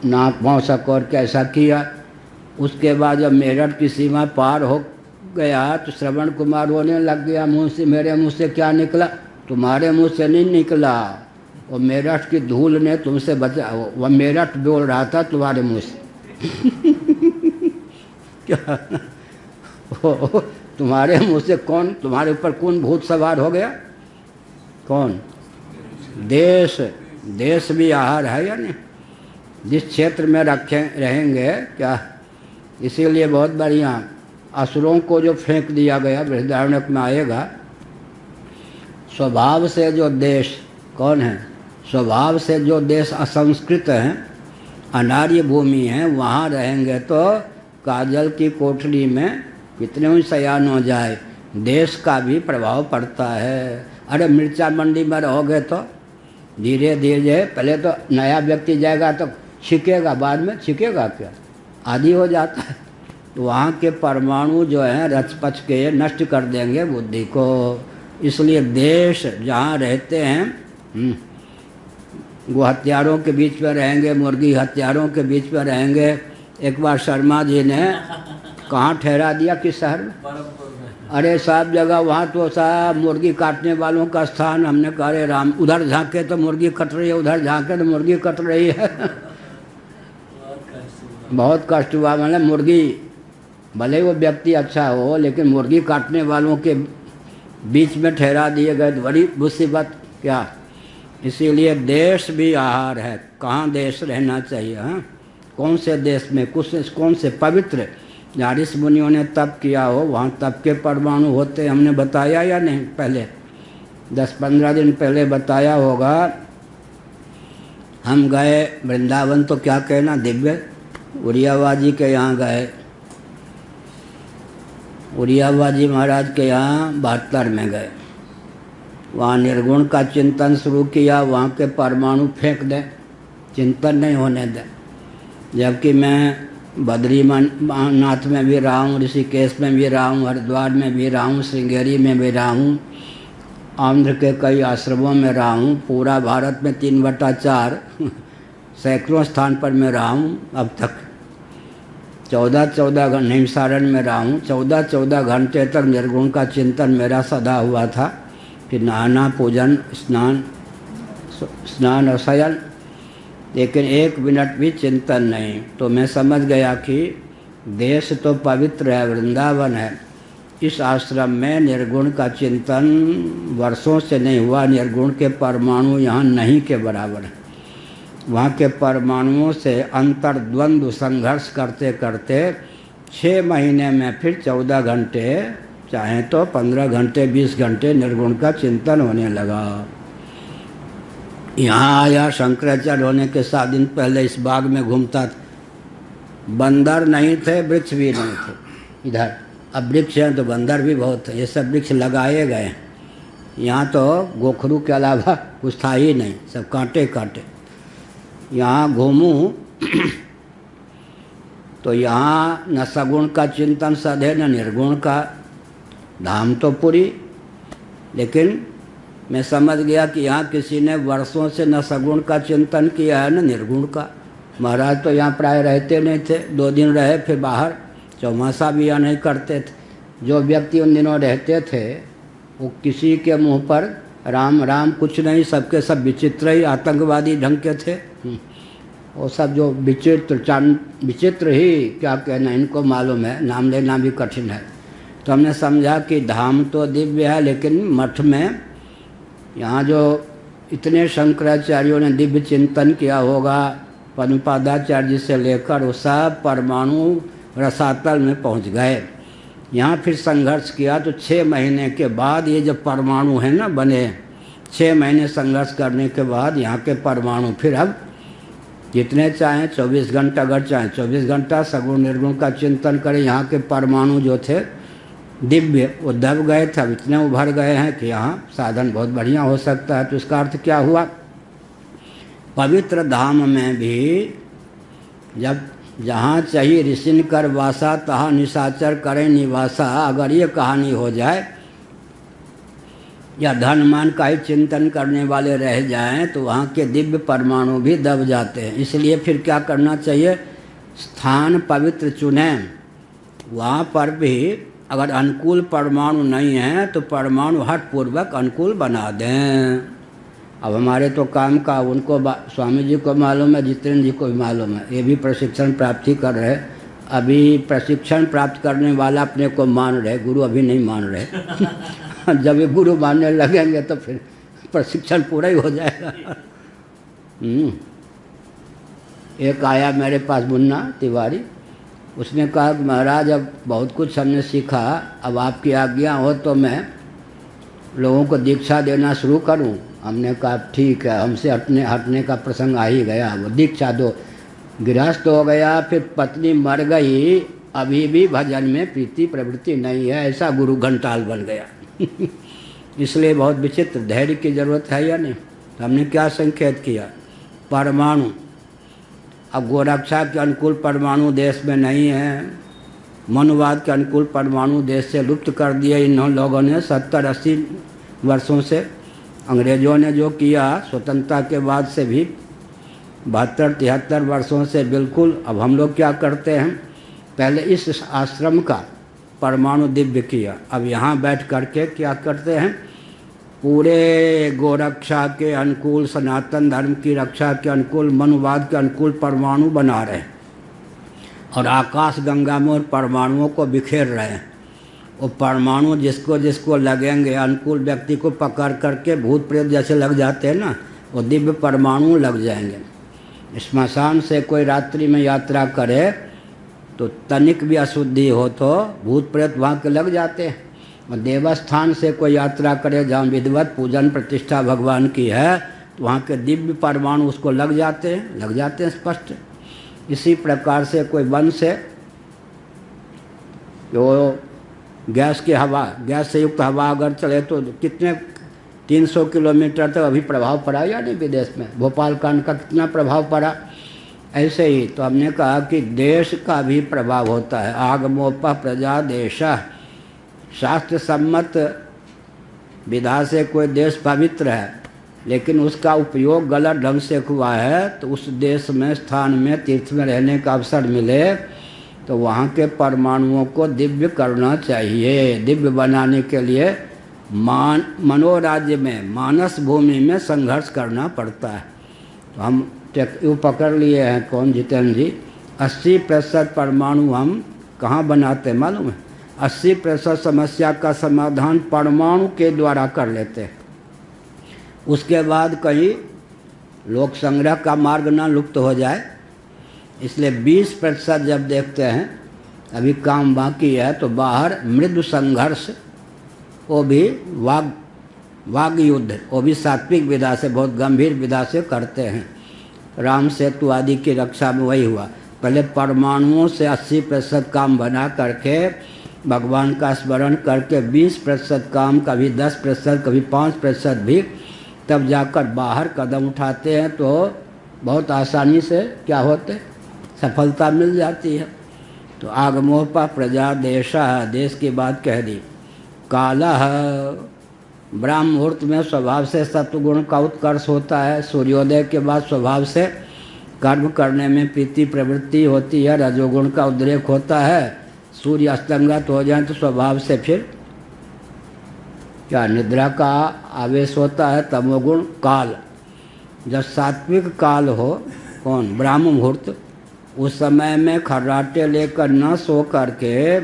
नाक पाँव सकोर कैसा किया। उसके बाद जब मेरठ की सीमा पार हो गया तो श्रवण कुमार रोने लग गया, मुँह से, मेरे मुँह से क्या निकला? तुम्हारे मुँह से नहीं निकला, वो मेरठ की धूल ने तुमसे बचा, वह मेरठ बोल रहा था तुम्हारे मुँह से। क्या तुम्हारे मुँह से कौन, तुम्हारे ऊपर कौन भूत सवार हो गया? कौन? देश। देश भी आहार है या नहीं? जिस क्षेत्र में रहेंगे क्या, इसीलिए बहुत बढ़िया असुरों को जो फेंक दिया गया, बृहदारण्यक में आएगा। स्वभाव से जो देश कौन है? स्वभाव से जो देश असंस्कृत हैं, अनार्य भूमि है, वहाँ रहेंगे तो काजल की कोठरी में कितने भी सयान हो जाए, देश का भी प्रभाव पड़ता है। अरे मिर्चा मंडी में रहोगे तो धीरे धीरे, पहले तो नया व्यक्ति जाएगा तो छिकेगा, बाद में छिकेगा क्या, आदि हो जाता है। तो वहाँ के परमाणु जो हैं रच पच के नष्ट कर देंगे बुद्धि को। इसलिए देश जहाँ रहते हैं, वो हत्यारों के बीच में रहेंगे, मुर्गी हत्यारों के बीच में रहेंगे। एक बार शर्मा जी ने कहाँ ठहरा दिया, किस शहर में? अरे साहब जगह वहाँ तो साहब मुर्गी काटने वालों का स्थान। हमने कहा अरे राम, उधर झांके तो मुर्गी कट रही है, उधर झांके तो मुर्गी कट रही है। बहुत कष्ट हुआ। मतलब मुर्गी, भले वो व्यक्ति अच्छा हो, लेकिन मुर्गी काटने वालों के बीच में ठहरा दिए गए तो बड़ी मुसीबत क्या। इसीलिए देश भी आहार है। कहाँ देश रहना चाहिए? हाँ, कौन से देश में, कौन से पवित्र, जहाँ ऋषि मुनियों ने तप किया हो वहाँ तप के परमाणु होते। हमने बताया या नहीं? पहले 10-15 दिन पहले बताया होगा। हम गए वृंदावन, तो क्या कहना, दिव्य उड़ियाबाजी के यहाँ गए, उड़ियाबाजी महाराज के यहाँ 72 में गए। वहाँ निर्गुण का चिंतन शुरू किया, वहाँ के परमाणु फेंक दें, चिंतन नहीं होने दें। जबकि मैं बद्रीनाथ में भी रहा हूँ, ऋषिकेश में भी रहा हूँ, हरिद्वार में भी रहा हूँ, श्रृंगेरी में भी रहा हूँ, आंध्र के कई आश्रमों में रहा हूँ, पूरा भारत में 3/4 सैकड़ों स्थान पर मैं रहा हूँ अब तक। 14-14 घंटे हिमसारण में रहा हूँ, 14-14 घंटे तक निर्गुण का चिंतन मेरा सदा हुआ था। कि नहाना, पूजन, स्नान और शयन, लेकिन 1 मिनट भी चिंतन नहीं। तो मैं समझ गया कि देश तो पवित्र है, वृंदावन है, इस आश्रम में निर्गुण का चिंतन वर्षों से नहीं हुआ। निर्गुण के परमाणु यहाँ नहीं के बराबर है। वहाँ के परमाणुओं से अंतर्द्वंद्व संघर्ष करते करते 6 महीने में फिर 14 घंटे, चाहे तो 15 घंटे 20 घंटे निर्गुण का चिंतन होने लगा। यहाँ आया, शंकराचार्य होने के 7 दिन पहले इस बाग में घूमता था। बंदर नहीं थे, वृक्ष भी नहीं थे इधर। अब वृक्ष हैं तो बंदर भी बहुत है, ये सब वृक्ष लगाए गए। यहाँ तो गोखरू के अलावा कुछ था ही नहीं, सब कांटे कांटे। यहाँ घूमूं तो यहाँ न सगुण का चिंतन सधे न निर्गुण का। धाम तो पूरी लेकिन मैं समझ गया कि यहाँ किसी ने वर्षों से न सगुण का चिंतन किया है न निर्गुण का। महाराज तो यहाँ प्राय रहते नहीं थे, 2 दिन रहे फिर बाहर, चौमासा भी यहाँ नहीं करते थे। जो व्यक्ति उन दिनों रहते थे वो किसी के मुंह पर राम राम कुछ नहीं, सबके सब विचित्र ही आतंकवादी ढंग के थे। वो सब जो विचित्र ही क्या कहना, इनको मालूम है, नाम लेना भी कठिन है। तो हमने समझा कि धाम तो दिव्य है, लेकिन मठ में यहाँ जो इतने शंकराचार्यों ने दिव्य चिंतन किया होगा, पद्मपादाचार्य जी से लेकर वो सब परमाणु रसातल में पहुँच गए। यहाँ फिर संघर्ष किया तो 6 महीने के बाद ये जो परमाणु है ना बने, 6 महीने संघर्ष करने के बाद यहाँ के परमाणु फिर अब जितने चाहें 24 घंटा, अगर चाहें 24 घंटा सगुण निर्गुण का चिंतन करें, यहाँ के परमाणु जो थे दिव्य वो दब गए थे, अब इतने उभर गए हैं कि यहाँ साधन बहुत बढ़िया हो सकता है। तो इसका अर्थ क्या हुआ, पवित्र धाम में भी जब जहाँ चाहिए ऋषिन कर वासा तहाँ निशाचर करें निवासा, अगर ये कहानी हो जाए या धन मान का ही चिंतन करने वाले रह जाएं तो वहाँ के दिव्य परमाणु भी दब जाते हैं। इसलिए फिर क्या करना चाहिए, स्थान पवित्र चुनें, वहाँ पर भी अगर अनुकूल परमाणु नहीं है तो परमाणु हठपूर्वक अनुकूल बना दें। अब हमारे तो काम का उनको स्वामी जी को मालूम है, जितेंद्र जी को भी मालूम है, ये भी प्रशिक्षण प्राप्ति कर रहे। अभी प्रशिक्षण प्राप्त करने वाला अपने को मान रहे, गुरु अभी नहीं मान रहे। जब ये गुरु मानने लगेंगे तो फिर प्रशिक्षण पूरा ही हो जाएगा। एक आया मेरे पास मुन्ना तिवारी, उसने कहा कि महाराज अब बहुत कुछ हमने सीखा, अब आपकी आज्ञा हो तो मैं लोगों को दीक्षा देना शुरू करूं। हमने कहा ठीक है, हमसे हटने का प्रसंग आ ही गया। वो दीक्षा दो, गृहस्थ हो गया, फिर पत्नी मर गई, अभी भी भजन में प्रीति प्रवृत्ति नहीं है, ऐसा गुरु घंटाल बन गया। इसलिए बहुत विचित्र, धैर्य की जरूरत है या नहीं। तो हमने क्या संकेत किया, परमाणु अब गोरक्षा के अनुकूल परमाणु देश में नहीं है, मनुवाद के अनुकूल परमाणु देश से लुप्त कर दिए इन लोगों ने 70-80 वर्षों से। अंग्रेज़ों ने जो किया स्वतंत्रता के बाद से भी 72-73 वर्षों से बिल्कुल। अब हम लोग क्या करते हैं, पहले इस आश्रम का परमाणु दिव्य किया, अब यहाँ बैठ करके क्या करते हैं, पूरे गोरक्षा के अनुकूल, सनातन धर्म की रक्षा के अनुकूल, मनुवाद के अनुकूल परमाणु बना रहे हैं और आकाश गंगा में परमाणुओं को बिखेर रहे हैं। वो परमाणु जिसको जिसको लगेंगे, अनुकूल व्यक्ति को पकड़ करके भूत प्रेत जैसे लग जाते हैं ना, वो दिव्य परमाणु लग जाएंगे। श्मशान से कोई रात्रि में यात्रा करे तो तनिक भी अशुद्धि हो तो भूत प्रेत वहाँ के लग जाते हैं। और देवस्थान से कोई यात्रा करे जहाँ विधिवत पूजन प्रतिष्ठा भगवान की है तो वहाँ के दिव्य परमाणु उसको लग जाते हैं स्पष्ट। इसी प्रकार से कोई वन से जो गैस की हवा, गैस से युक्त हवा अगर चले तो कितने 300 किलोमीटर तक अभी प्रभाव पड़ा या नहीं विदेश में, भोपाल कांड का कितना प्रभाव पड़ा। ऐसे ही तो हमने कहा कि देश का भी प्रभाव होता है। आगमोपा प्रजा देशा, शास्त्र सम्मत विधा से कोई देश पवित्र है, लेकिन उसका उपयोग गलत ढंग से हुआ है तो उस देश में, स्थान में, तीर्थ में रहने का अवसर मिले तो वहाँ के परमाणुओं को दिव्य करना चाहिए। दिव्य बनाने के लिए मनोराज्य में, मानस भूमि में संघर्ष करना पड़ता है। तो हम वो पकड़ लिए हैं, कौन, जितेंद्र जी, 80% परमाणु हम कहाँ बनाते हैं मालूम है, 80% समस्या का समाधान परमाणु के द्वारा कर लेते हैं। उसके बाद कहीं लोक संग्रह का मार्ग ना लुप्त हो जाए, इसलिए 20% जब देखते हैं अभी काम बाकी है तो बाहर मृदु संघर्ष, वो भी वाग युद्ध, वो भी सात्विक विधा से, बहुत गंभीर विधा से करते हैं। राम सेतु आदि की रक्षा में वही हुआ, पहले परमाणुओं से 80% काम बना करके भगवान का स्मरण करके 20% काम, कभी 10%, कभी 5% भी, तब जाकर बाहर कदम उठाते हैं तो बहुत आसानी से क्या होते, सफलता मिल जाती है। तो आगमोपा प्रजा देशा, देश की बात कह दी। काला ब्राह्म मुहूर्त में स्वभाव से सत्वगुण का उत्कर्ष होता है। सूर्योदय के बाद स्वभाव से कर्म करने में प्रीति प्रवृत्ति होती है, रजोगुण का उद्रेक होता है। सूर्य अस्तंगत हो जाए तो स्वभाव से फिर क्या निद्रा का आवेश होता है, तमोगुण काल। जब सात्विक काल हो, कौन, ब्राह्म मुहूर्त, उस समय में खर्राटे लेकर न सो करके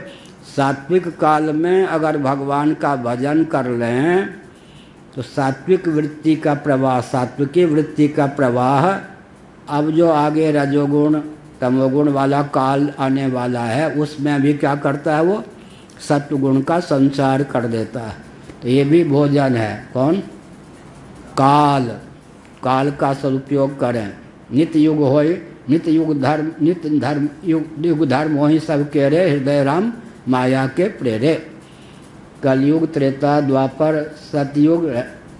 सात्विक काल में अगर भगवान का भजन कर लें तो सात्विक वृत्ति का प्रवाह, सात्विकी वृत्ति का प्रवाह, अब जो आगे रजोगुण तमोगुण वाला काल आने वाला है उसमें भी क्या करता है, वो सत्वगुण का संचार कर देता है। तो ये भी भोजन है। कौन, काल, काल का सदुपयोग करें। नित्य युग होय, नित्य युग धर्म, नित्य धर्म युग धर्म वही सब कह रहे, हृदय राम माया के प्रेरे। कलयुग त्रेता द्वापर सतयुग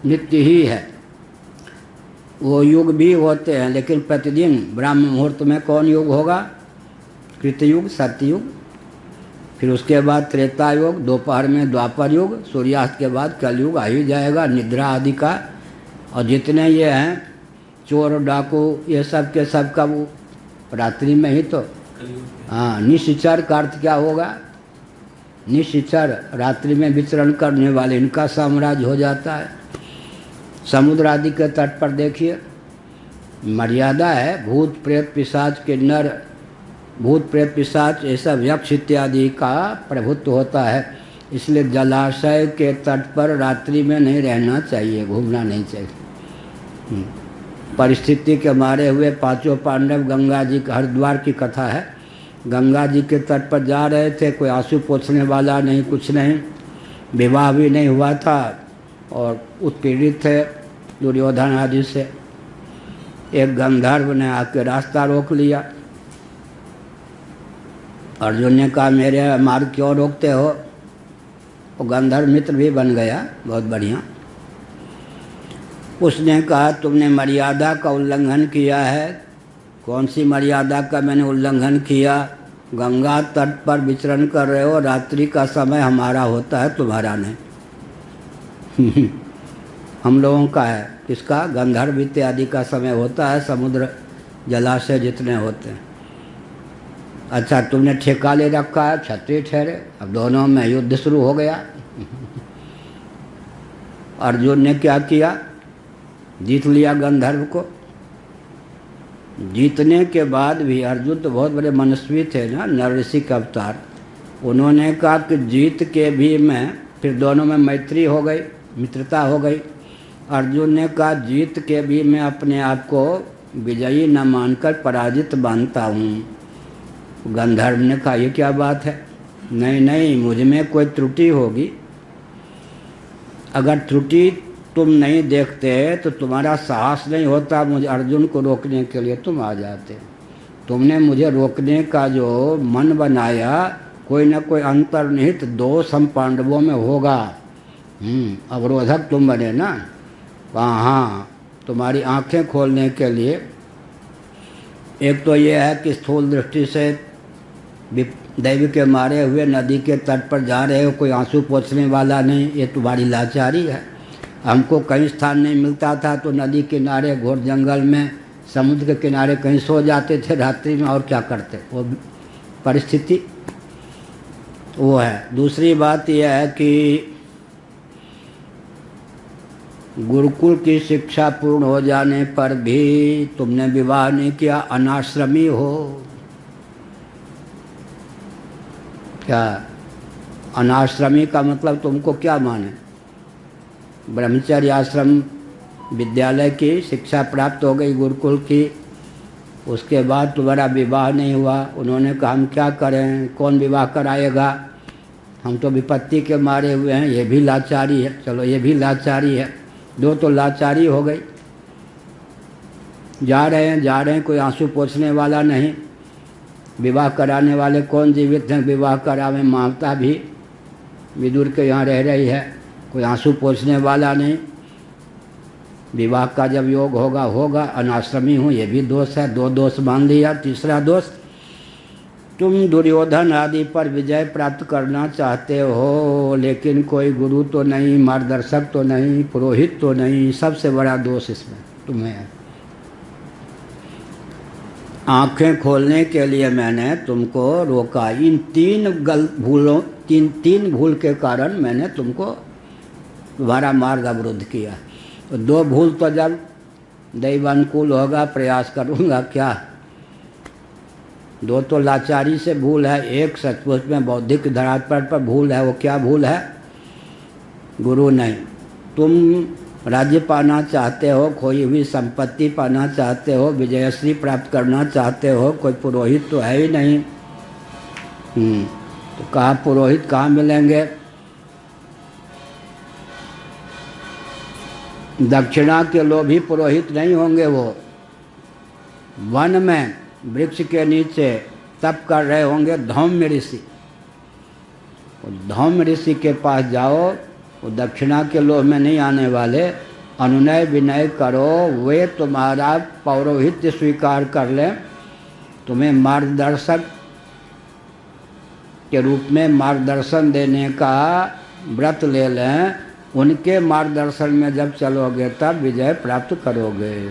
नित्य ही है। वो युग भी होते हैं लेकिन प्रतिदिन ब्राह्म मुहूर्त में कौन युग होगा, कृतयुग, सतयुग, फिर उसके बाद त्रेता युग, दोपहर में द्वापर युग, सूर्यास्त के बाद कलयुग आ ही जाएगा, निद्रा आदि का। और जितने ये हैं चोर डाकू ये सब के सब का वो रात्रि में ही तो। हाँ, निश्चर का अर्थ क्या होगा, निश्चर रात्रि में विचरण करने वाले, इनका साम्राज्य हो जाता है। समुद्र आदि के तट पर देखिए मर्यादा है, भूत प्रेत पिशाच के नर, भूत प्रेत पिशाच ये सब यक्ष इत्यादि का प्रभुत्व होता है। इसलिए जलाशय के तट पर रात्रि में नहीं रहना चाहिए, घूमना नहीं चाहिए। परिस्थिति के मारे हुए पांचों पांडव गंगा जी, हरिद्वार की कथा है, गंगा जी के तट पर जा रहे थे, कोई आंसू पोंछने वाला नहीं, कुछ नहीं, विवाह भी नहीं हुआ था और उत्पीड़ित थे दुर्योधन आदि से। एक गंधर्व ने आके रास्ता रोक लिया। अर्जुन ने कहा मेरे मार्ग क्यों रोकते हो, वो गंधर्व मित्र भी बन गया, बहुत बढ़िया। उसने कहा तुमने मर्यादा का उल्लंघन किया है। कौन सी मर्यादा का मैंने उल्लंघन किया, गंगा तट पर विचरण कर रहे हो, रात्रि का समय हमारा होता है, तुम्हारा नहीं। हम लोगों का है, किसका, गंधर्व इत्यादि का समय होता है, समुद्र जलाशय जितने होते हैं। अच्छा तुमने ठेका ले रखा है, क्षत्रिय ठहरे, अब दोनों में युद्ध शुरू हो गया। अर्जुन ने क्या किया, जीत लिया गंधर्व को। जीतने के बाद भी अर्जुन तो बहुत बड़े मनस्वी थे ना, नरऋषि का अवतार। उन्होंने कहा कि जीत के भी मैं, फिर दोनों में मैत्री हो गई, मित्रता हो गई। अर्जुन ने कहा जीत के भी मैं अपने आप को विजयी न मानकर पराजित मानता हूँ। गंधर्व ने कहा ये क्या बात है, नहीं नहीं मुझ में कोई त्रुटि होगी, अगर त्रुटि तुम नहीं देखते तो तुम्हारा साहस नहीं होता मुझे अर्जुन को रोकने के लिए, तुम आ जाते। तुमने मुझे रोकने का जो मन बनाया, कोई न कोई अंतर्निहित दोष हम पांडवों में होगा। अवरोधक तुम बने ना। हाँ, तुम्हारी आंखें खोलने के लिए एक तो ये है कि स्थूल दृष्टि से दैव के मारे हुए नदी के तट पर जा रहे हो, कोई आंसू पोंछने वाला नहीं, ये तुम्हारी लाचारी है। हमको कहीं स्थान नहीं मिलता था तो नदी किनारे, घोर जंगल में, समुद्र के किनारे कहीं सो जाते थे रात्रि में, और क्या करते, वो परिस्थिति वो है। दूसरी बात यह है कि गुरुकुल की शिक्षा पूर्ण हो जाने पर भी तुमने विवाह नहीं किया, अनाश्रमी हो। क्या अनाश्रमी का मतलब तुमको क्या माने, ब्रह्मचर्य आश्रम विद्यालय की शिक्षा प्राप्त हो गई गुरुकुल की, उसके बाद तुम्हारा विवाह नहीं हुआ। उन्होंने कहा हम क्या करें, कौन विवाह कराएगा, हम तो विपत्ति के मारे हुए हैं, ये भी लाचारी है। चलो ये भी लाचारी है, दो तो लाचारी हो गई। जा रहे हैं कोई आंसू पोंछने वाला नहीं, विवाह कराने वाले कौन जीवित हैं, विवाह करावे, माता भी विदुर के यहाँ रह रही है, कोई आंसू पोंछने वाला नहीं। विवाह का जब योग होगा, अनाश्रमी हूँ, ये भी दोष है, दो दोष मान लिया। तीसरा दोष तुम दुर्योधन आदि पर विजय प्राप्त करना चाहते हो, लेकिन कोई गुरु तो नहीं, मार्गदर्शक तो नहीं, पुरोहित तो नहीं। सबसे बड़ा दोष इसमें तुम्हें है। आंखें खोलने के लिए मैंने तुमको रोका। इन तीन भूल के कारण मैंने तुमको तुम्हारा मार्ग अवरुद्ध किया। तो 2 भूल तो जब दैवानुकूल होगा प्रयास करूँगा क्या। 2 तो लाचारी से भूल है, 1 सचमुच में बौद्धिक धरातल पर भूल है। वो क्या भूल है? गुरु नहीं। तुम राज्य पाना चाहते हो, खोई हुई संपत्ति पाना चाहते हो, विजयश्री प्राप्त करना चाहते हो, कोई पुरोहित तो है ही नहीं। तो कहाँ पुरोहित कहाँ मिलेंगे? दक्षिणा के लोभी पुरोहित नहीं होंगे। वो वन में वृक्ष के नीचे तप कर रहे होंगे धौम्य ऋषि। धौम्य ऋषि के पास जाओ, वो दक्षिणा के लोभ में नहीं आने वाले। अनुनय विनय करो, वे तुम्हारा पौरोहित्य स्वीकार कर लें, तुम्हें मार्गदर्शक के रूप में मार्गदर्शन देने का व्रत ले लें। उनके मार्गदर्शन में जब चलोगे तब विजय प्राप्त करोगे।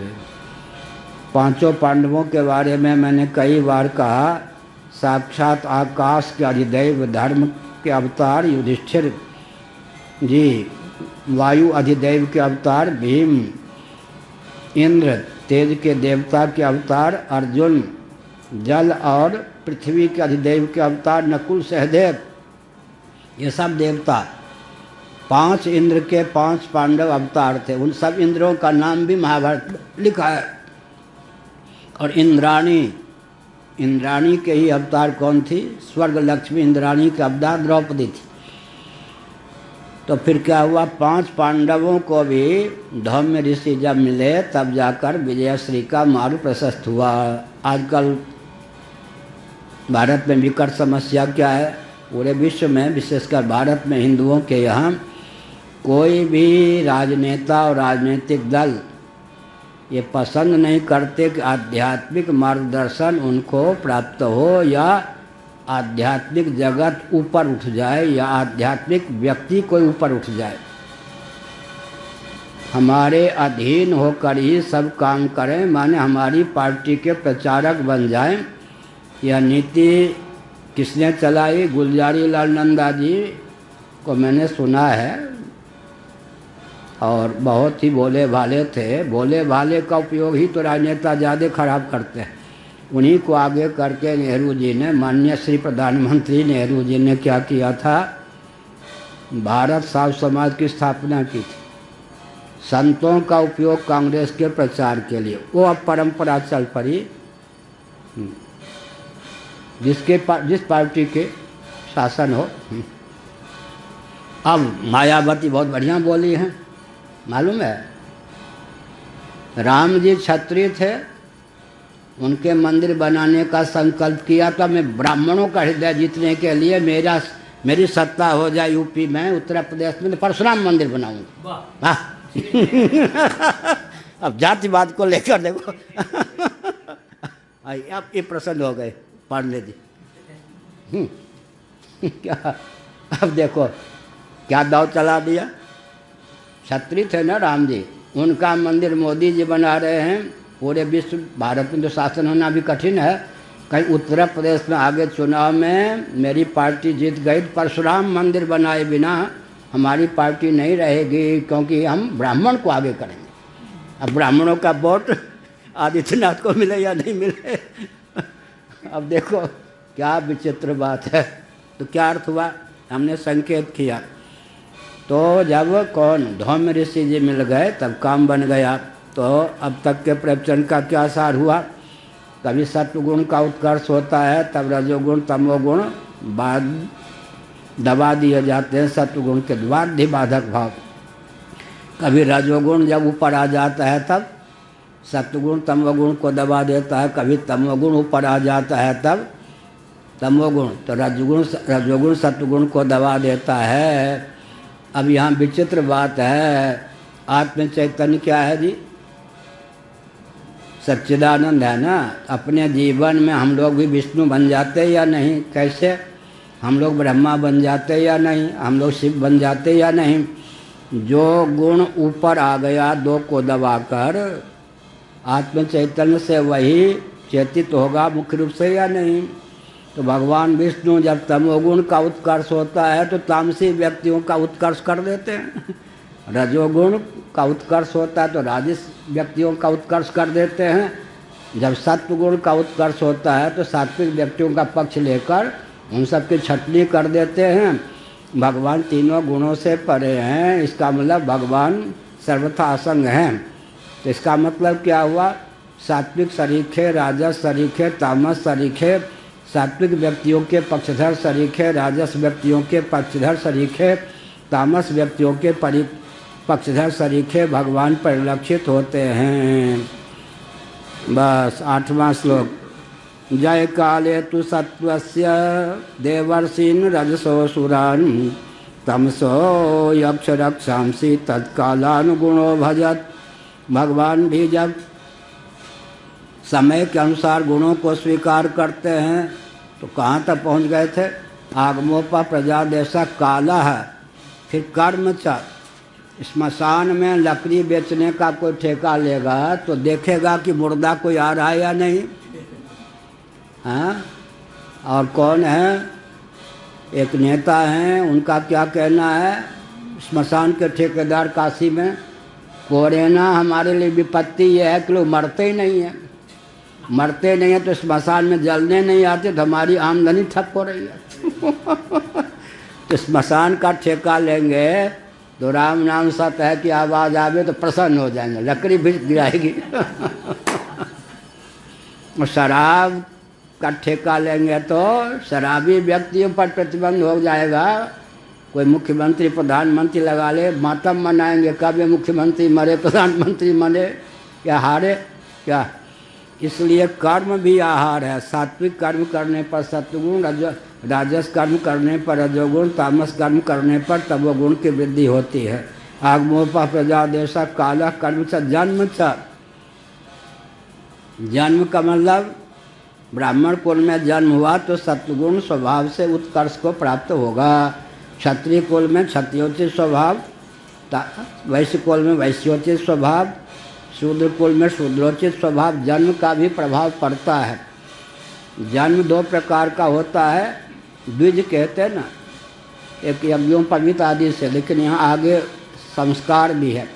5 पांडवों के बारे में मैंने कई बार कहा, साक्षात आकाश के अधिदैव, धर्म के अवतार युधिष्ठिर जी, वायु अधिदैव के अवतार भीम, इंद्र तेज के देवता के अवतार अर्जुन, जल और पृथ्वी के अधिदैव के अवतार नकुल सहदेव। ये सब देवता। 5 इंद्र के 5 पांडव अवतार थे। उन सब इंद्रों का नाम भी महाभारत में लिखा है। और इंद्राणी के ही अवतार कौन थी? स्वर्ग लक्ष्मी इंद्राणी के अवतार द्रौपदी थी। तो फिर क्या हुआ? 5 पांडवों को भी धौम्य ऋषि जब मिले तब जाकर विजयश्री का मार्ग प्रशस्त हुआ। आजकल भारत में विकट समस्या क्या है? पूरे विश्व में, विशेषकर भारत में हिंदुओं के यहाँ कोई भी राजनेता और राजनीतिक दल ये पसंद नहीं करते कि आध्यात्मिक मार्गदर्शन उनको प्राप्त हो, या आध्यात्मिक जगत ऊपर उठ जाए, या आध्यात्मिक व्यक्ति कोई ऊपर उठ जाए। हमारे अधीन होकर ही सब काम करें, माने हमारी पार्टी के प्रचारक बन जाएं। यह नीति किसने चलाई? गुलजारी लाल नंदा जी को मैंने सुना है, और बहुत ही भोले भाले थे। भोले भाले का उपयोग ही तो राजनेता ज़्यादा खराब करते हैं। उन्हीं को आगे करके नेहरू जी ने, माननीय श्री प्रधानमंत्री नेहरू जी ने क्या किया था? भारत साव समाज की स्थापना की थी। संतों का उपयोग कांग्रेस के प्रचार के लिए, वो अब परंपरा चल पड़ी। जिस पार्टी के शासन हो। अब मायावती बहुत बढ़िया बोली हैं, मालूम है? राम जी क्षत्रिय थे, उनके मंदिर बनाने का संकल्प किया था, मैं ब्राह्मणों का हृदय जीतने के लिए मेरी सत्ता हो जाए यूपी में, उत्तर प्रदेश में, तो परशुराम मंदिर बनाऊंगा। अब जातिवाद को लेकर देखो। अब ये प्रसन्न हो गए पांडे जी। क्या अब देखो क्या दाव चला दिया। क्षत्रिय थे ना राम जी, उनका मंदिर मोदी जी बना रहे हैं। पूरे विश्व, भारत में तो शासन होना भी कठिन है। कहीं उत्तर प्रदेश में आगे चुनाव में मेरी पार्टी जीत गई, परशुराम मंदिर बनाए बिना हमारी पार्टी नहीं रहेगी, क्योंकि हम ब्राह्मण को आगे करेंगे। अब ब्राह्मणों का वोट आदित्यनाथ को मिले या नहीं मिले। अब देखो क्या विचित्र बात है। तो क्या अर्थ हुआ? हमने संकेत किया। तो जब कौन धौम्य ऋषि जी मिल गए तब काम बन गया। तो अब तक के प्रवचन का क्या सार हुआ? कभी सत्वगुण का उत्कर्ष होता है, तब रजोगुण तमोगुण बाद दबा दिए जाते हैं, सत्वगुण के द्वारा बाधक भाव। कभी रजोगुण जब ऊपर आ जाता है तब सत्वगुण तमोगुण को दबा देता है, कभी तमोगुण ऊपर आ जाता है तब तमोगुण, तो रजोगुण सत्वगुण को दबा देता है। अब यहाँ विचित्र बात है, आत्म चैतन्य क्या है जी? सच्चिदानंद है ना। अपने जीवन में हम लोग भी विष्णु बन जाते या नहीं? कैसे? हम लोग ब्रह्मा बन जाते या नहीं? हम लोग शिव बन जाते या नहीं? जो गुण ऊपर आ गया दो को दबाकर, आत्म चैतन्य से वही चेतित होगा मुख्य रूप से या नहीं? तो भगवान विष्णु जब तमोगुण का उत्कर्ष होता है तो तामसी व्यक्तियों का उत्कर्ष कर देते हैं, रजोगुण का उत्कर्ष होता है तो राजस व्यक्तियों का उत्कर्ष कर देते हैं, जब सत्वगुण का उत्कर्ष होता है तो सात्विक व्यक्तियों का पक्ष लेकर उन सबकी छटनी कर देते हैं। भगवान तीनों गुणों से परे हैं, इसका मतलब भगवान सर्वथा असंग हैं। तो इसका मतलब क्या हुआ? सात्विक सरीखे, राजस सरीखे, तामस सरीखे, सात्विक व्यक्तियों के पक्षधर सरीखे, राजस व्यक्तियों के पक्षधर सरीखे, तामस व्यक्तियों के पक्षधर सरीखे भगवान परिलक्षित होते हैं। बस 8वां श्लोक। जय काले तु सत्वस्य देवर्षीन् रजसोऽसुरान् तमसो यक्ष रक्षांसि तत्कालानुगुणो भजत। भगवान भी जब समय के अनुसार गुणों को स्वीकार करते हैं तो कहाँ तक पहुँच गए थे? आगमोपा प्रजा देशा काला है। फिर कर्म च, श्मशान में लकड़ी बेचने का कोई ठेका लेगा तो देखेगा कि मुर्दा कोई आ रहा है या नहीं। हाँ, और कौन है? एक नेता हैं, उनका क्या कहना है? श्मशान के ठेकेदार काशी में, कोरोना हमारे लिए विपत्ति ये है कि लोग मरते ही नहीं हैं, मरते नहीं हैं तो श्मशान में जलने नहीं आते तो हमारी आमदनी ठप हो रही है। तो श्मशान का ठेका लेंगे तो राम नाम सत्य है कि आवाज़ आवे तो प्रसन्न हो जाएंगे, लकड़ी भी गिराएगी। और शराब का ठेका लेंगे तो शराबी व्यक्तियों पर प्रतिबंध हो जाएगा। कोई मुख्यमंत्री प्रधानमंत्री लगा ले, मातम मनाएंगे, कब ये मुख्यमंत्री मरे, प्रधानमंत्री मरे, क्या हारे क्या? इसलिए कर्म भी आहार है। सात्विक कर्म करने पर सत्वगुण, राजस कर्म करने पर रजोगुण, तामस कर्म करने पर तमोगुण की वृद्धि होती है। आगमोपा प्रजा देशा काला कर्म च जन्म च। जन्म का मतलब ब्राह्मण कुल में जन्म हुआ तो सत्वगुण स्वभाव से उत्कर्ष को प्राप्त होगा। क्षत्रिय कुल में क्षत्रियोचित स्वभाव, वैश्य कुल में वैश्योचित स्वभाव, शूद्र कुल में शूद्रोचित स्वभाव। जन्म का भी प्रभाव पड़ता है। जन्म दो प्रकार का होता है, द्विज कहते हैं ना, एक यज्ञोपवीत आदि से, लेकिन यहाँ आगे संस्कार भी है।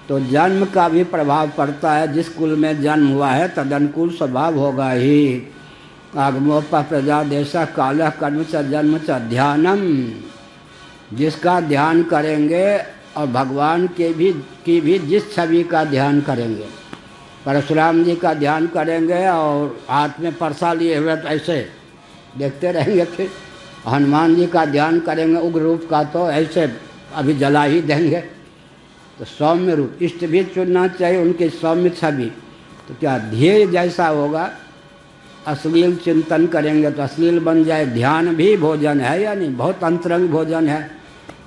तो जन्म का भी प्रभाव पड़ता है। जिस कुल में जन्म हुआ है तदनुकूल स्वभाव होगा ही। आगमोपा प्रजा देशा कालः कर्म च जन्म च ध्यानम। जिसका ध्यान करेंगे और भगवान की भी जिस छवि का ध्यान करेंगे, परशुराम जी का ध्यान करेंगे और हाथ में परसा लिए हुए तो ऐसे देखते रहेंगे, फिर हनुमान जी का ध्यान करेंगे उग्र रूप का तो ऐसे अभी जला ही देंगे। तो सौम्य रूप इष्ट भी चुनना चाहिए, उनकी सौम्य छवि। तो क्या ध्येय जैसा होगा, अश्लील चिंतन करेंगे तो अश्लील बन जाए। ध्यान भी भोजन है या नहीं? बहुत अंतरंग भोजन है।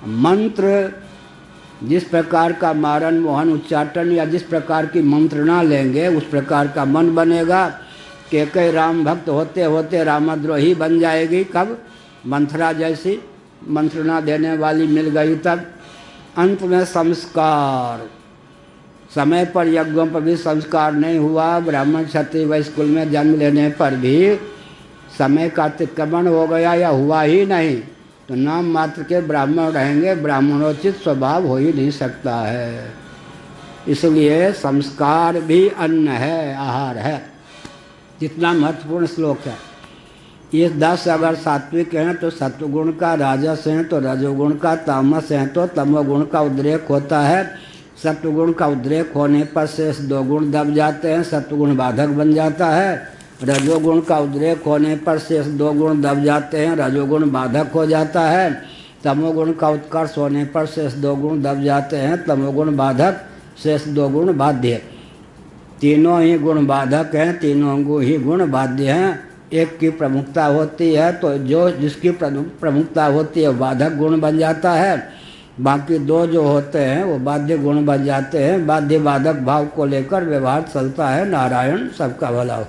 मंत्र जिस प्रकार का मारन मोहन उच्चाटन या जिस प्रकार की मंत्रणा लेंगे उस प्रकार का मन बनेगा। केकई राम भक्त होते होते रामद्रोही बन जाएगी। कब? मंथरा जैसी मंत्रणा देने वाली मिल गई तब। अंत में संस्कार, समय पर यज्ञों पर भी संस्कार नहीं हुआ। ब्राह्मण क्षत्रिय वैश्य कुल में जन्म लेने पर भी समय का अतिक्रमण हो गया या हुआ ही नहीं तो नाम मात्र के ब्राह्मण रहेंगे, ब्राह्मणोचित स्वभाव हो ही नहीं सकता है। इसलिए संस्कार भी अन्न है, आहार है। जितना महत्वपूर्ण श्लोक है ये 10 अगर सात्विक हैं तो सत्वगुण का, राजस हैं तो रजोगुण का, तामस हैं तो तमोगुण का उद्रेक होता है। सत्वगुण का उद्रेक होने पर शेष 2 गुण दब जाते हैं, सत्वगुण बाधक बन जाता है। रजोगुण का उद्रेक होने पर शेष 2 गुण दब जाते हैं, रजोगुण बाधक हो जाता है। तमोगुण का उत्कर्ष होने पर शेष 2 गुण दब जाते हैं, तमोगुण बाधक, शेष 2 गुण बाध्य। तीनों ही गुण बाधक हैं, तीनों ही गुण बाध्य हैं। एक की प्रमुखता होती है तो जो जिसकी प्रमुखता होती है बाधक गुण बन जाता है। बाकी दो जो होते हैं वो बाध्य गुण बन जाते हैं। बाध्य बाधक भाव को लेकर व्यवहार चलता है। नारायण सबका भला हो।